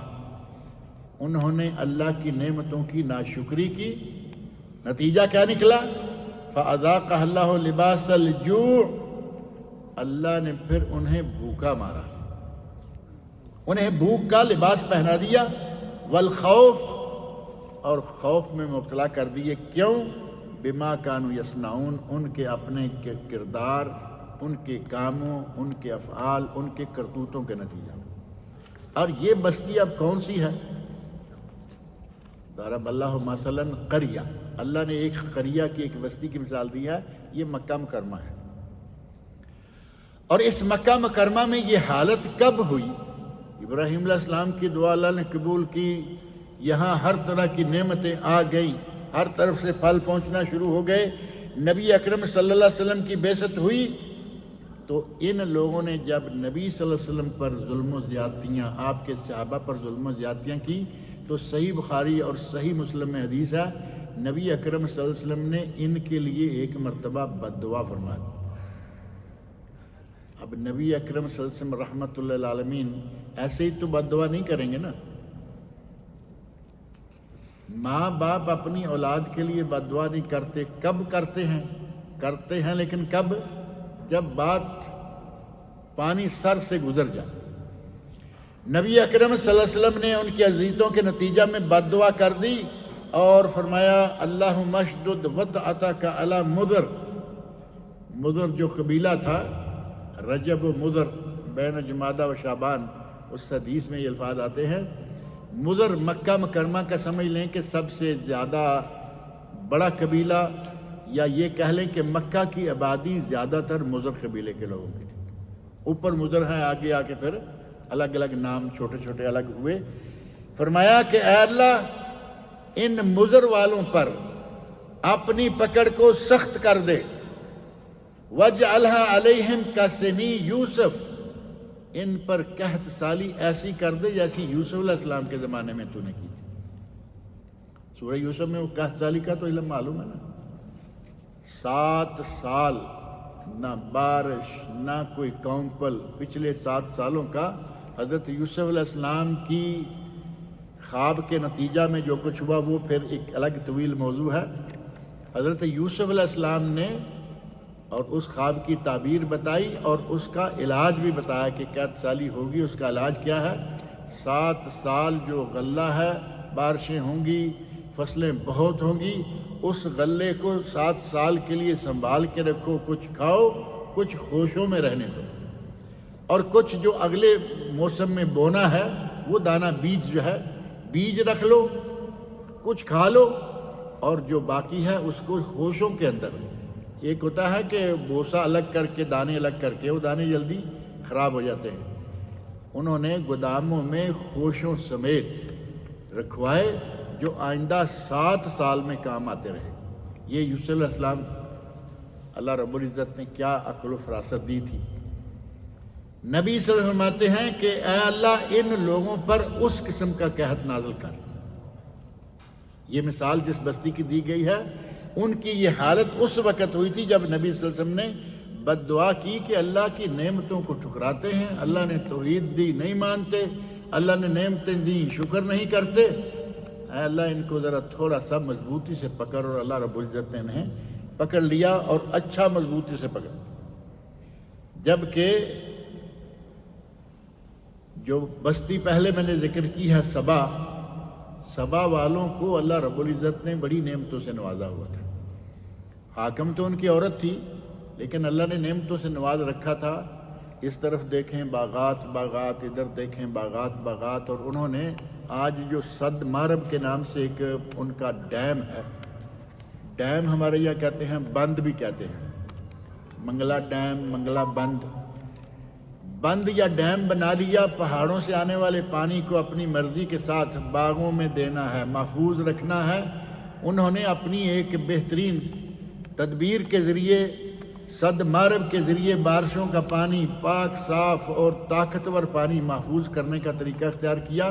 انہوں نے اللہ کی نعمتوں کی ناشکری کی، نتیجہ کیا نکلا؟ فَأَذَاقَهَا اللَّهُ لِبَاسَ الْجُوعِ، اللہ نے پھر انہیں بھوکا مارا، انہیں بھوک کا لباس پہنا دیا، والخوف، اور خوف میں مبتلا کر دیے۔ کیوں؟ بما کانوا یصنعون، ان کے اپنے کردار، ان کے کاموں، ان کے افعال، ان کے کرتوتوں کے نتیجہ۔ اور یہ بستی اب کون سی ہے؟ ضرب اللہ مثلا قریہ، اللہ نے ایک قریہ کی، ایک بستی کی مثال دی ہے، یہ مکہ مکرمہ ہے۔ اور اس مکہ مکرمہ میں یہ حالت کب ہوئی؟ ابراہیم علیہ السلام کی دعا اللہ نے قبول کی، یہاں ہر طرح کی نعمتیں آ گئیں، ہر طرف سے پھل پہنچنا شروع ہو گئے، نبی اکرم صلی اللہ علیہ وسلم کی بعثت ہوئی، تو ان لوگوں نے جب نبی صلی اللہ علیہ وسلم پر ظلم و زیادتیاں، آپ کے صحابہ پر ظلم و زیادتیاں کی، تو صحیح بخاری اور صحیح مسلم میں حدیث ہے، نبی اکرم صلی اللہ علیہ وسلم نے ان کے لیے ایک مرتبہ بد دعا فرما دی۔ اب نبی اکرم صلی اللہ علیہ وسلم رحمۃ اللہ العالمین ایسے ہی تو بد دعا نہیں کریں گے نا۔ ماں باپ اپنی اولاد کے لیے بد دعا نہیں کرتے، کب کرتے ہیں؟ کرتے ہیں لیکن کب؟ جب بات پانی سر سے گزر جائے۔ نبی اکرم صلی اللہ علیہ وسلم نے ان کی اذیتوں کے نتیجہ میں بد دعا کر دی اور فرمایا اللہم اشدد وطأتک علی مضر۔ مضر جو قبیلہ تھا، رجب و مضر بین جمادہ و شعبان، اس حدیث میں یہ الفاظ آتے ہیں۔ مضر مکہ مکرمہ کا سمجھ لیں کہ سب سے زیادہ بڑا قبیلہ، یا یہ کہہ لیں کہ مکہ کی آبادی زیادہ تر مضر قبیلے کے لوگوں کی تھی۔ اوپر مضر ہیں، آگے آ کے پھر الگ الگ نام چھوٹے چھوٹے الگ ہوئے۔ فرمایا کہ اے اللہ ان مضر والوں پر اپنی پکڑ کو سخت کر دے، وَاجْعَلْهَا عَلَيْهِمْ كَسِنِي یوسف، ان پر قحط سالی ایسی کر دے جیسی یوسف علیہ السلام کے زمانے میں تو نے کی تھی۔ سورہ یوسف میں وہ قحط سالی کا تو علم معلوم ہے نا، 7 سال نہ بارش نہ کوئی کونپل، پچھلے 7 سالوں کا حضرت یوسف علیہ السلام کی خواب کے نتیجہ میں جو کچھ ہوا وہ پھر ایک الگ طویل موضوع ہے۔ حضرت یوسف علیہ السلام نے اور اس خواب کی تعبیر بتائی اور اس کا علاج بھی بتایا کہ قحط سالی ہوگی، اس کا علاج کیا ہے؟ 7 سال جو غلہ ہے، بارشیں ہوں گی، فصلیں بہت ہوں گی، اس غلے کو 7 سال کے لیے سنبھال کے رکھو، کچھ کھاؤ، کچھ خوشوں میں رہنے دو، اور کچھ جو اگلے موسم میں بونا ہے وہ دانہ بیج جو ہے بیج رکھ لو، کچھ کھا لو، اور جو باقی ہے اس کو خوشوں کے اندر. ایک ہوتا ہے کہ بوسا الگ کر کے، دانے الگ کر کے، وہ دانے جلدی خراب ہو جاتے ہیں. انہوں نے گوداموں میں خوشوں سمیت رکھوائے جو آئندہ 7 سال میں کام آتے رہے. یہ یوسف علیہ السلام اللہ رب العزت نے کیا عقل و فراست دی تھی. نبی صلی اللہ علیہ وسلم فرماتے ہیں کہ اے اللہ ان لوگوں پر اس قسم کا قحط نازل کر. یہ مثال جس بستی کی دی گئی ہے، ان کی یہ حالت اس وقت ہوئی تھی جب نبی صلی اللہ علیہ وسلم نے بد دعا کی کہ اللہ کی نعمتوں کو ٹھکراتے ہیں، اللہ نے توحید دی نہیں مانتے، اللہ نے نعمتیں دی شکر نہیں کرتے. اے اللہ ان کو ذرا تھوڑا سا مضبوطی سے پکڑ. اور اللہ رب العزت نے انہیں پکڑ لیا اور اچھا مضبوطی سے پکڑ. جبکہ جو بستی پہلے میں نے ذکر کی ہے سبا والوں کو اللہ رب العزت نے بڑی نعمتوں سے نوازا ہوا تھا. حاکم تو ان کی عورت تھی، لیکن اللہ نے نعمتوں سے نواز رکھا تھا. اس طرف دیکھیں باغات باغات، ادھر دیکھیں باغات باغات. اور انہوں نے آج جو سد مارب کے نام سے ایک ان کا ڈیم ہے، ڈیم ہمارے یہاں کہتے ہیں، بند بھی کہتے ہیں، منگلا ڈیم، منگلا بند یا ڈیم بنا دیا. پہاڑوں سے آنے والے پانی کو اپنی مرضی کے ساتھ باغوں میں دینا ہے، محفوظ رکھنا ہے. انہوں نے اپنی ایک بہترین تدبیر کے ذریعے، سد مارب کے ذریعے بارشوں کا پانی، پاک صاف اور طاقتور پانی محفوظ کرنے کا طریقہ اختیار کیا.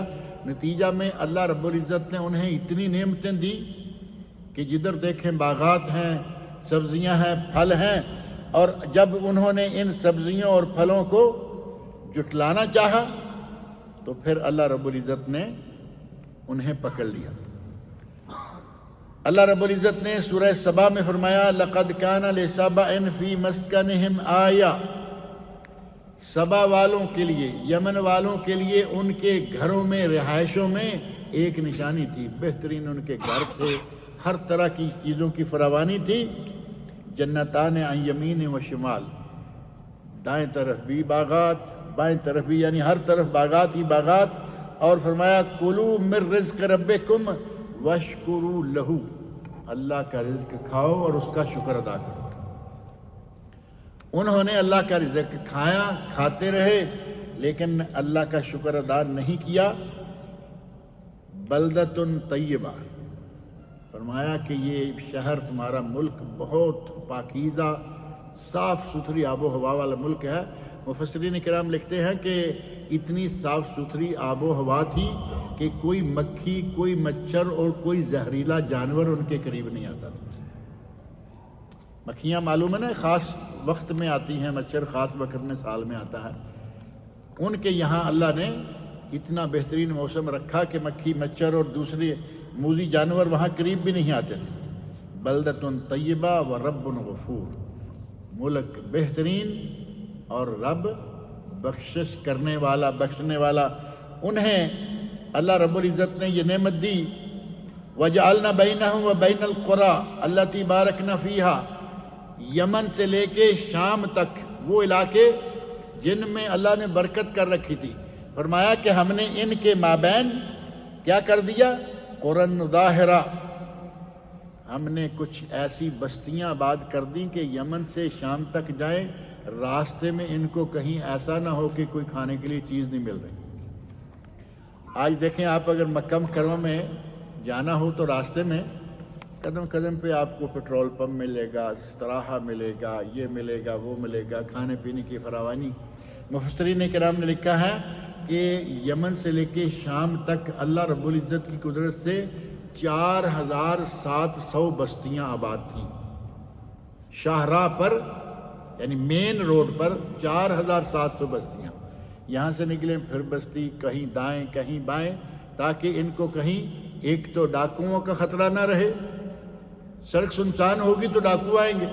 نتیجہ میں اللہ رب العزت نے انہیں اتنی نعمتیں دی کہ جدھر دیکھیں باغات ہیں، سبزیاں ہیں، پھل ہیں. اور جب انہوں نے ان سبزیوں اور پھلوں کو جٹلانا چاہا تو پھر اللہ رب العزت نے انہیں پکڑ لیا. اللہ رب العزت نے سورہ سبا میں فرمایا لَقَدْ كَانَ لِسَبَإٍ فِي مَسْكَنِهِمْ آیَةٌ. سبا والوں کے لیے، یمن والوں کے لیے ان کے گھروں میں، رہائشوں میں ایک نشانی تھی. بہترین ان کے گھر تھے، ہر طرح کی چیزوں کی فراوانی تھی. جنتان عن یمین و شمال، دائیں طرف بھی باغات، بائیں طرف بھی، یعنی ہر طرف باغات ہی باغات. اور فرمایا کلوا من رزق ربکم واشکروا لہ، اللہ کا رزق کھاؤ اور اس کا شکر ادا کرو. انہوں نے اللہ کا رزق کھایا، کھاتے رہے، لیکن اللہ کا شکر ادا نہیں کیا. بلدۃ طیبہ، فرمایا کہ یہ شہر، تمہارا ملک بہت پاکیزہ، صاف ستھری آب و ہوا والا ملک ہے. مفسرین کرام لکھتے ہیں کہ اتنی صاف ستھری آب و ہوا تھی کہ کوئی مکھی، کوئی مچھر اور کوئی زہریلا جانور ان کے قریب نہیں آتا تھا. مکھیاں معلوم ہے نا خاص وقت میں آتی ہیں، مچھر خاص وقت میں سال میں آتا ہے. ان کے یہاں اللہ نے اتنا بہترین موسم رکھا کہ مکھی، مچھر اور دوسرے موذی جانور وہاں قریب بھی نہیں آتے تھے. بلدۃ طیبہ و رب غفور، ملک بہترین اور رب بخشش کرنے والا، بخشنے والا. انہیں اللہ رب العزت نے یہ نعمت دی. وَجَعَلْنَا بَيْنَهُمْ وَبَيْنَ الْقُرَىٰ الَّتِي بَارَكْنَا فِيهَا، یمن سے لے کے شام تک وہ علاقے جن میں اللہ نے برکت کر رکھی تھی. فرمایا کہ ہم نے ان کے مابین کیا کر دیا؟ قرن ظاہرہ، ہم نے کچھ ایسی بستیاں آباد کر دیں کہ یمن سے شام تک جائیں، راستے میں ان کو کہیں ایسا نہ ہو کہ کوئی کھانے کے لیے چیز نہیں مل رہی. آج دیکھیں آپ اگر مکہ مکرمہ میں جانا ہو تو راستے میں قدم قدم پہ آپ کو پیٹرول پمپ ملے گا، استراحہ ملے گا، یہ ملے گا، وہ ملے گا، کھانے پینے کی فراوانی. مفسرین کرام نے لکھا ہے کہ یمن سے لے کے شام تک اللہ رب العزت کی قدرت سے 4700 بستیاں آباد تھیں. شاہراہ پر، یعنی مین روڈ پر 4700 بستیاں. یہاں سے نکلیں پھر بستی کہیں دائیں کہیں بائیں، تاکہ ان کو کہیں ایک تو ڈاکوؤں کا خطرہ نہ رہے. سڑک سنسان ہوگی تو ڈاکو آئیں گے،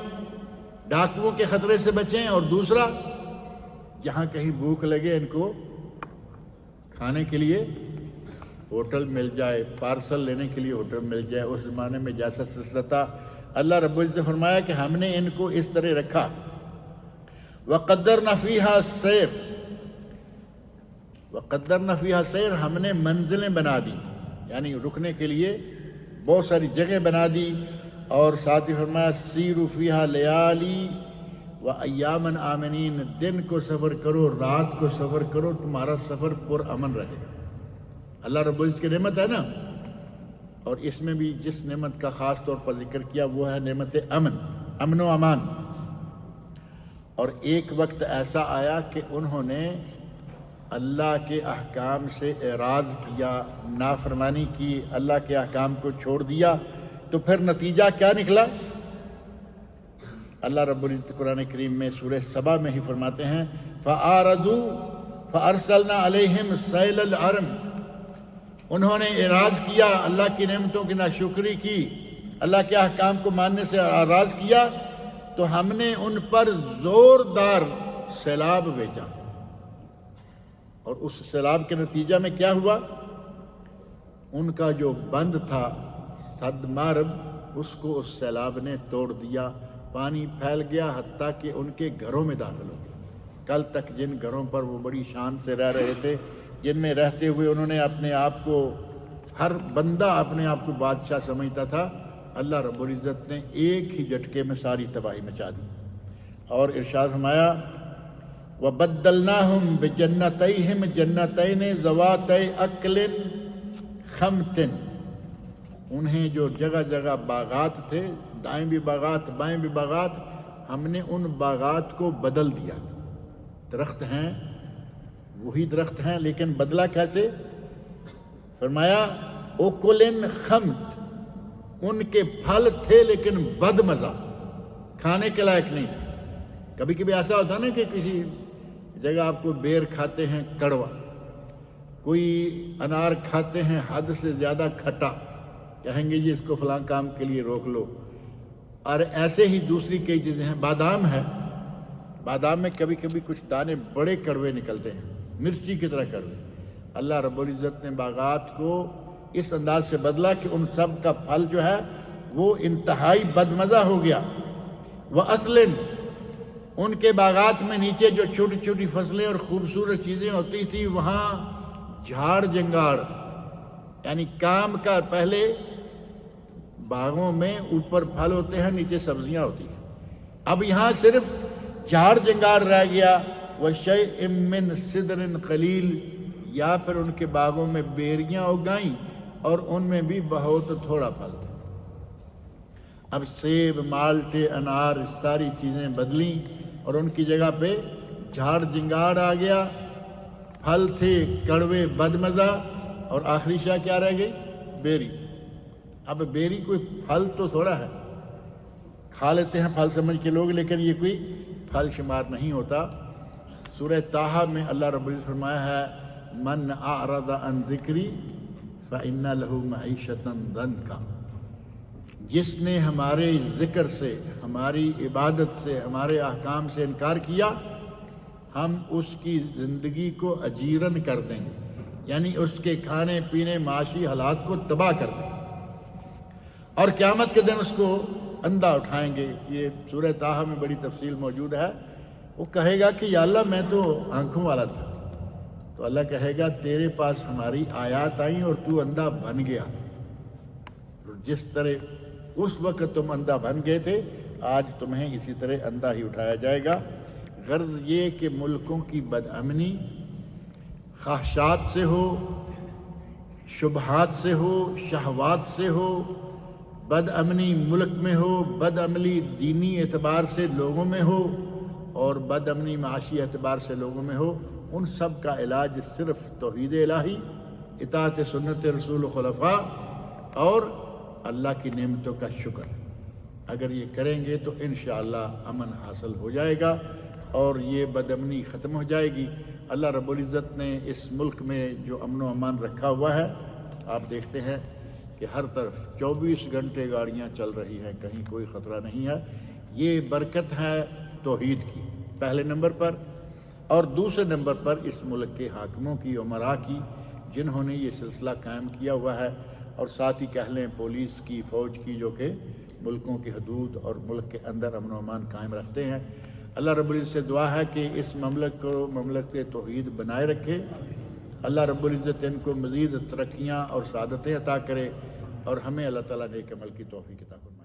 ڈاکوؤں کے خطرے سے بچیں، اور دوسرا جہاں کہیں بھوک لگے ان کو کھانے کے لیے ہوٹل مل جائے، پارسل لینے کے لیے ہوٹل مل جائے۔ اس زمانے میں جیسا سلسلہ تھا، اللہ رب العزت نے فرمایا کہ ہم نے ان کو اس طرح رکھا۔ وَقَدَّرْنَا فِيهَا السَّيْرَ، وَقَدَّرْنَا فِيهَا السَّيْرَ، ہم نے منزلیں بنا دی، یعنی رکنے کے لیے بہت ساری جگہ بنا دی، اور ساتھ ہی فرمایا سیروا فِيهَا لیالی وَأَيَّامًا آمِنِينَ، دن کو سفر کرو، رات کو سفر کرو، تمہارا سفر پر امن رہے گا۔ اللہ رب العزت کی نعمت ہے نا، اور اس میں بھی جس نعمت کا خاص طور پر ذکر کیا وہ ہے نعمت امن و امان۔ اور ایک وقت ایسا آیا کہ انہوں نے اللہ کے احکام سے اعراض کیا، نافرمانی کی، اللہ کے احکام کو چھوڑ دیا، تو پھر نتیجہ کیا نکلا؟ اللہ رب العزت قرآن کریم میں سورہ سبا میں ہی فرماتے ہیں فَأَعْرَضُوا فَأَرْسَلْنَا عَلَيْهِمْ سَيْلَ الْعَرْمِ، انہوں نے اعراض کیا، اللہ کی نعمتوں کی ناشکری کی، اللہ کے احکام کو ماننے سے اعراض کیا، تو ہم نے ان پر زوردار سیلاب بھیجا، اور اس سیلاب کے نتیجہ میں کیا ہوا؟ ان کا جو بند تھا سد مارب، اس کو اس سیلاب نے توڑ دیا، پانی پھیل گیا حتیٰ کہ ان کے گھروں میں داخل ہو گیا۔ کل تک جن گھروں پر وہ بڑی شان سے رہ رہے تھے، جن میں رہتے ہوئے انہوں نے اپنے آپ کو، ہر بندہ اپنے آپ کو بادشاہ سمجھتا تھا، اللہ رب العزت نے ایک ہی جھٹکے میں ساری تباہی مچا دی۔ اور ارشاد فرمایا وَبَدَّلْنَاهُمْ بِجَنَّتَيْهِمْ جَنَّتَيْنِ ذَوَاتَيْ أَكْلٍ خَمْطٍ، انہیں جو جگہ جگہ باغات تھے، دائیں بھی باغات بائیں بھی باغات، ہم نے ان باغات کو بدل دیا۔ درخت ہیں، وہی درخت ہیں، لیکن بدلا کیسے؟ فرمایا اوکلن خمت، ان کے پھل تھے لیکن بد مزہ، کھانے کے لائق نہیں تھے۔ کبھی کبھی ایسا ہوتا نا کہ کسی جگہ آپ کو بیر کھاتے ہیں کڑوا، کوئی انار کھاتے ہیں حد سے زیادہ کھٹا، کہیں گے جی اس کو فلاں کام کے لیے روک لو۔ اور ایسے ہی دوسری کئی چیزیں ہیں، بادام ہے، بادام میں کبھی کبھی کچھ دانے بڑے کڑوے نکلتے ہیں، مرچی کی طرح کڑوے۔ اللہ رب العزت نے باغات کو اس انداز سے بدلا کہ ان سب کا پھل جو ہے وہ انتہائی بدمزہ ہو گیا۔ وَأَصْلٍ، ان کے باغات میں نیچے جو چھوٹی چھوٹی فصلیں اور خوبصورت چیزیں ہوتی تھیں، وہاں جھاڑ جنگاڑ، یعنی کام کا، پہلے باغوں میں اوپر پھل ہوتے ہیں، نیچے سبزیاں ہوتی ہیں، اب یہاں صرف جھاڑ جنگاڑ رہ گیا۔ وَشَيْءٍ مِّن سِدْرٍ قَلِيلٍ، یا پھر ان کے باغوں میں بیریاں اگائیں اور ان میں بھی بہت تھوڑا پھل تھا۔ اب سیب، مالٹے، انار، ساری چیزیں بدلیں اور ان کی جگہ پہ جھاڑ جنگاڑ آ گیا، پھل تھے کڑوے بدمزہ، اور آخری شے کیا رہ گئی؟ بیری۔ اب بیری کوئی پھل تو تھوڑا ہے، کھا لیتے ہیں پھل سمجھ کے لوگ، لیکن یہ کوئی پھل شمار نہیں ہوتا۔ سورہ طٰہٰ میں اللہ رب العزت فرمایا ہے من اعرض عن ذکری فإن له معیشۃ ضنکا، جس نے ہمارے ذکر سے، ہماری عبادت سے، ہمارے احکام سے انکار کیا، ہم اس کی زندگی کو اجیرن کر دیں گے، یعنی اس کے کھانے پینے معاشی حالات کو تباہ کر دیں گے، اور قیامت کے دن اس کو اندھا اٹھائیں گے۔ یہ سورہ طٰہٰ میں بڑی تفصیل موجود ہے۔ وہ کہے گا کہ یا اللہ میں تو آنکھوں والا تھا، تو اللہ کہے گا تیرے پاس ہماری آیات آئیں اور تو اندھا بن گیا، جس طرح اس وقت تم اندھا بن گئے تھے، آج تمہیں اسی طرح اندھا ہی اٹھایا جائے گا۔ غرض یہ کہ ملکوں کی بد امنی خواہشات سے ہو، شبہات سے ہو، شہوات سے ہو، بد امنی ملک میں ہو، بد امنی دینی اعتبار سے لوگوں میں ہو، اور بد امنی معاشی اعتبار سے لوگوں میں ہو، ان سب کا علاج صرف توحید الہی، اطاعت سنت رسول و خلفاء اور اللہ کی نعمتوں کا شکر۔ اگر یہ کریں گے تو انشاءاللہ امن حاصل ہو جائے گا اور یہ بد امنی ختم ہو جائے گی۔ اللہ رب العزت نے اس ملک میں جو امن و امان رکھا ہوا ہے، آپ دیکھتے ہیں کہ ہر طرف 24 گھنٹے گاڑیاں چل رہی ہیں، کہیں کوئی خطرہ نہیں ہے۔ یہ برکت ہے توحید کی پہلے نمبر پر، اور دوسرے نمبر پر اس ملک کے حاکموں کی، عمراء کی، جنہوں نے یہ سلسلہ قائم کیا ہوا ہے، اور ساتھ ہی کہہ لیں پولیس کی، فوج کی، جو کہ ملکوں کی حدود اور ملک کے اندر امن و امان قائم رکھتے ہیں۔ اللہ رب العزت سے دعا ہے کہ اس مملک کو مملکت توحید بنائے رکھے، اللہ رب العزت ان کو مزید ترقیاں اور سعادتیں عطا کرے، اور ہمیں اللہ تعالیٰ نیک عمل کی توفیق عطا فرمائے۔